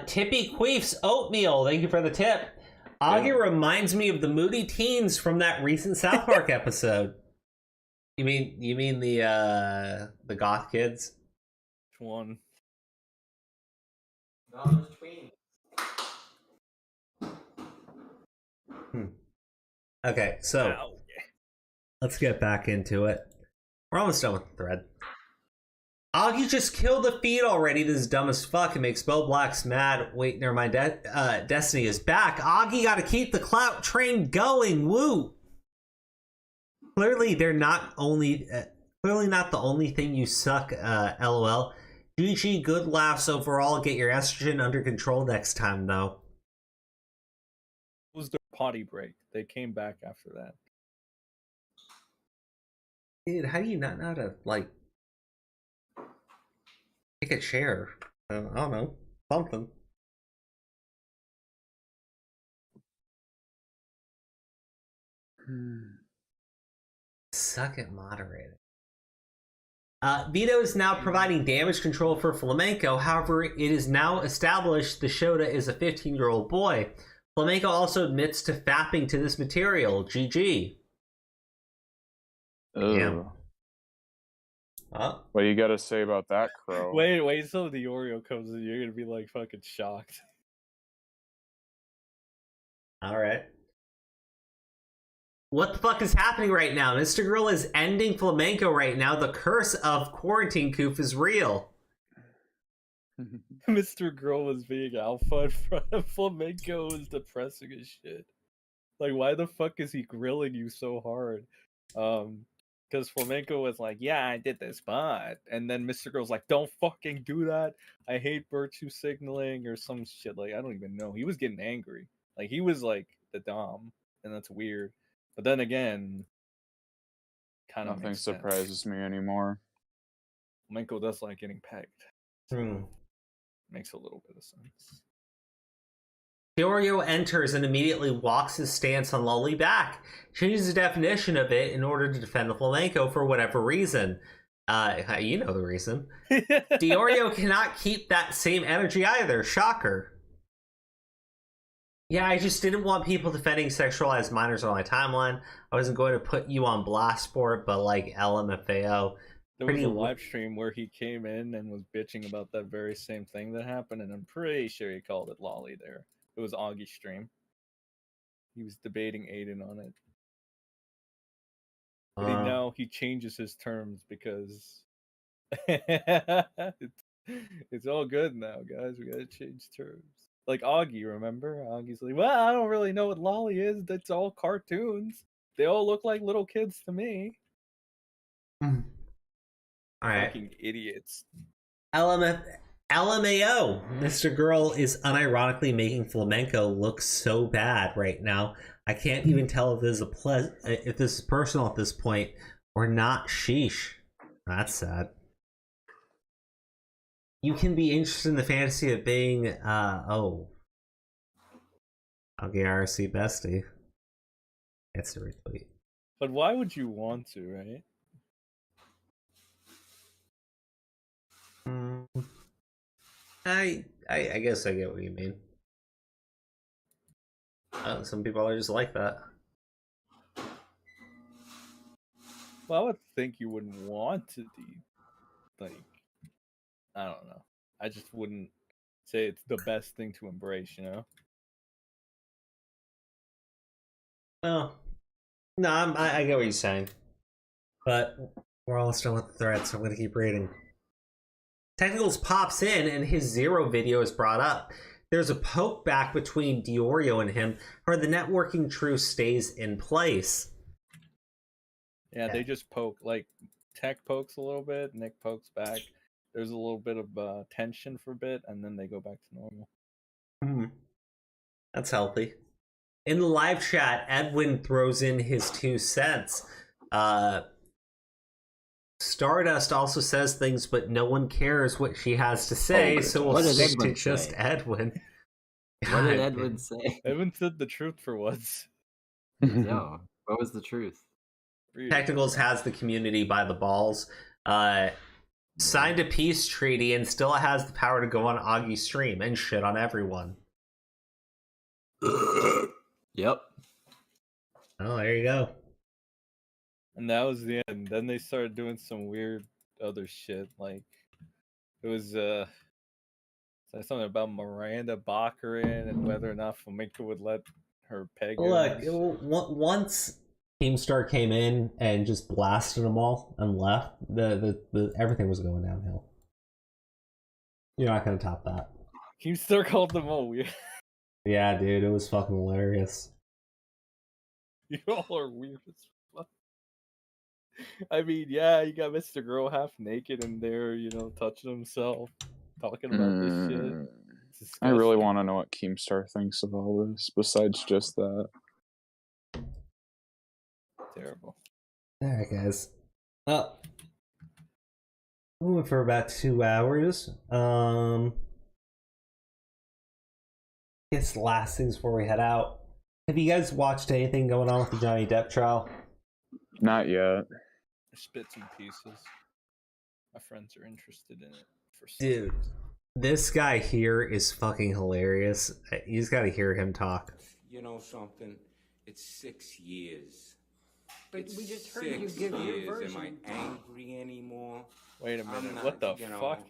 Tippy Queef's Oatmeal, thank you for the tip. Augie reminds me of the Moody Teens from that recent South Park episode. You mean the goth kids? Which one? Okay, so let's get back into it. We're almost done with the thread. Augie just killed the feed already. This is dumb as fuck. It makes Bo Blacks mad. Wait, never mind. Destiny is back. Augie got to keep the clout train going. Woo! Clearly, they're not only clearly not the only thing you suck. LOL. GG, good laughs overall. Get your estrogen under control next time, though. It was their potty break. They came back after that. Dude, how do you not know how to like take a chair? I don't know, something. Suck at moderating. Vito is now providing damage control for Flamenco. However, it is now established the Shota is a 15-year-old boy. Flamenco also admits to fapping to this material. GG. Damn. What you gotta say about that, Crow? Wait till the Oreo comes in. You're gonna be like fucking shocked. All right. What the fuck is happening right now? Mr. Grill is ending Flamenco right now. The curse of quarantine coof is real. Mr. Grill was being alpha in front of Flamenco is depressing as shit. Like, why the fuck is he grilling you so hard? Because Flamenco was like, yeah, I did this, but... And then Mr. Grill's like, don't fucking do that. I hate virtue signaling or some shit. Like, I don't even know. He was getting angry. Like, he was like the Dom. And that's weird. But then again... kind of nothing surprises me anymore. Flamenco does like getting pegged. Makes a little bit of sense. Diorio enters and immediately walks his stance on Lolly back. Changes the definition of it in order to defend the Flamenco for whatever reason. You know the reason. Diorio cannot keep that same energy either. Shocker. Yeah, I just didn't want people defending sexualized minors on my timeline. I wasn't going to put you on blast for it, but like LMFAO. There was a live stream where he came in and was bitching about that very same thing that happened, and I'm pretty sure he called it Lolly there. It was Augie's stream. He was debating Aiden on it. But now he changes his terms because it's all good now, guys. We gotta change terms. Like Augie, remember? Augie's like, well, I don't really know what Lolly is. That's all cartoons. They all look like little kids to me. All right. Fucking idiots. LMAO. Mr. Girl is unironically making Flamenco look so bad right now. I can't even tell if this is if this is personal at this point or not. Sheesh. That's sad. You can be interested in the fantasy of being AugieRFC bestie. That's a retweet. But why would you want to, right? I guess I get what you mean. Some people are just like that. Well, I would think you wouldn't want to be. like, I don't know. I just wouldn't say it's the best thing to embrace, you know? Oh, no, I get what you're saying. But we're all still with the thread, so I'm going to keep reading. Technicals pops in, and his Zero video is brought up. There's a poke back between Diorio and him, where the networking truce stays in place. Yeah, they just poke. Like, Tech pokes a little bit, Nick pokes back. There's a little bit of tension for a bit, and then they go back to normal. That's healthy. In the live chat, Edwin throws in his 2 cents. Stardust also says things, but no one cares what she has to say, so we'll stick to just Edwin. What did Edwin say? Edwin said the truth for once. No, what was the truth? Technicals has the community by the balls. Signed a peace treaty and still has the power to go on Augie's stream and shit on everyone. Yep. Oh, there you go. And that was the end. Then they started doing some weird other shit. Like, it was something about Miranda Baccarin and whether or not Flamenco would let her peg her. Look, once Keemstar came in and just blasted them all and left, the everything was going downhill. You're not gonna top that. Keemstar called them all weird. Yeah, dude, it was fucking hilarious. You all are weird as fuck. I mean, yeah, you got Mr. Girl half naked in there, you know, touching himself, talking about this shit. I really want to know what Keemstar thinks of all this, besides just that. Terrible. Alright, guys. Well, we went for about 2 hours. Guess last things before we head out. Have you guys watched anything going on with the Johnny Depp trial? Not yet. Bits and pieces. My friends are interested in it. Dude, this guy here is fucking hilarious. He's got to hear him talk. You know something? It's 6 years. But It's we just heard you 6 give your years. version. Am I angry anymore? Wait a I'm minute, not, what the you know, fuck?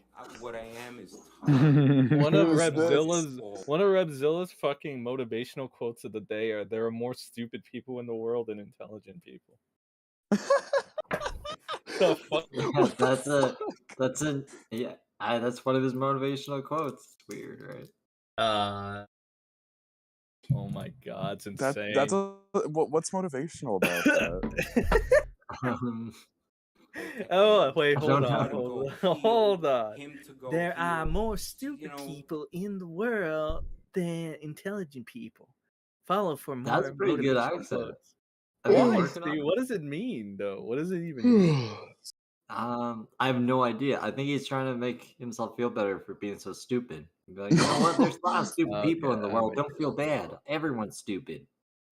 What I am is One of Who's Repzilla's fucking motivational quotes of the day are, "There are more stupid people in the world than intelligent people." The fuck? Yeah, that's one of his motivational quotes. It's weird, right? Oh my god, it's insane. What's motivational about that? Oh wait, hold don't on. There are more stupid people in the world than intelligent people. Follow for more. That's a pretty good motivational accent. quotes. Why, Steve? What does it mean, though? What does it even mean? I have no idea. I think he's trying to make himself feel better for being so stupid. He'd be like, you know what? There's a lot of stupid people in the world. Don't feel bad. Everyone's stupid.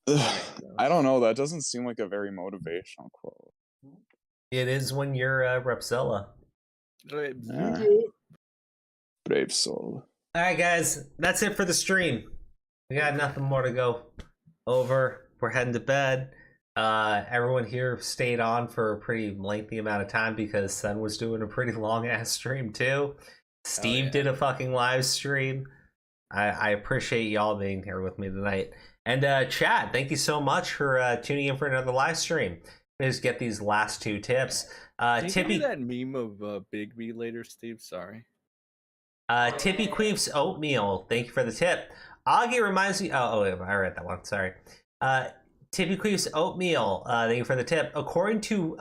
I don't know. That doesn't seem like a very motivational quote. It is when you're Repzilla. Brave soul. Alright, guys. That's it for the stream. We got nothing more to go over. We're heading to bed. Everyone here stayed on for a pretty lengthy amount of time because SuperChat was doing a pretty long ass stream too. Steve did a fucking live stream. I appreciate y'all being here with me tonight. And Chad, thank you so much for tuning in for another live stream. Just get these last 2 tips. Can you give me Tippy that meme of Big B later, Steve? Sorry. Tippy Queef's oatmeal. Thank you for the tip. Augie reminds me. I read that one. Sorry. Tippy Queef's oatmeal. Thank you for the tip. According to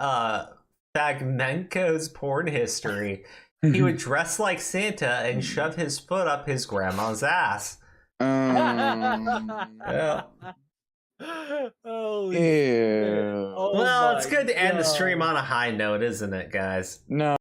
Fagmenko's porn history, he would dress like Santa and shove his foot up his grandma's ass. Yeah. Ew. Well, it's good to end the stream on a high note, isn't it, guys? No.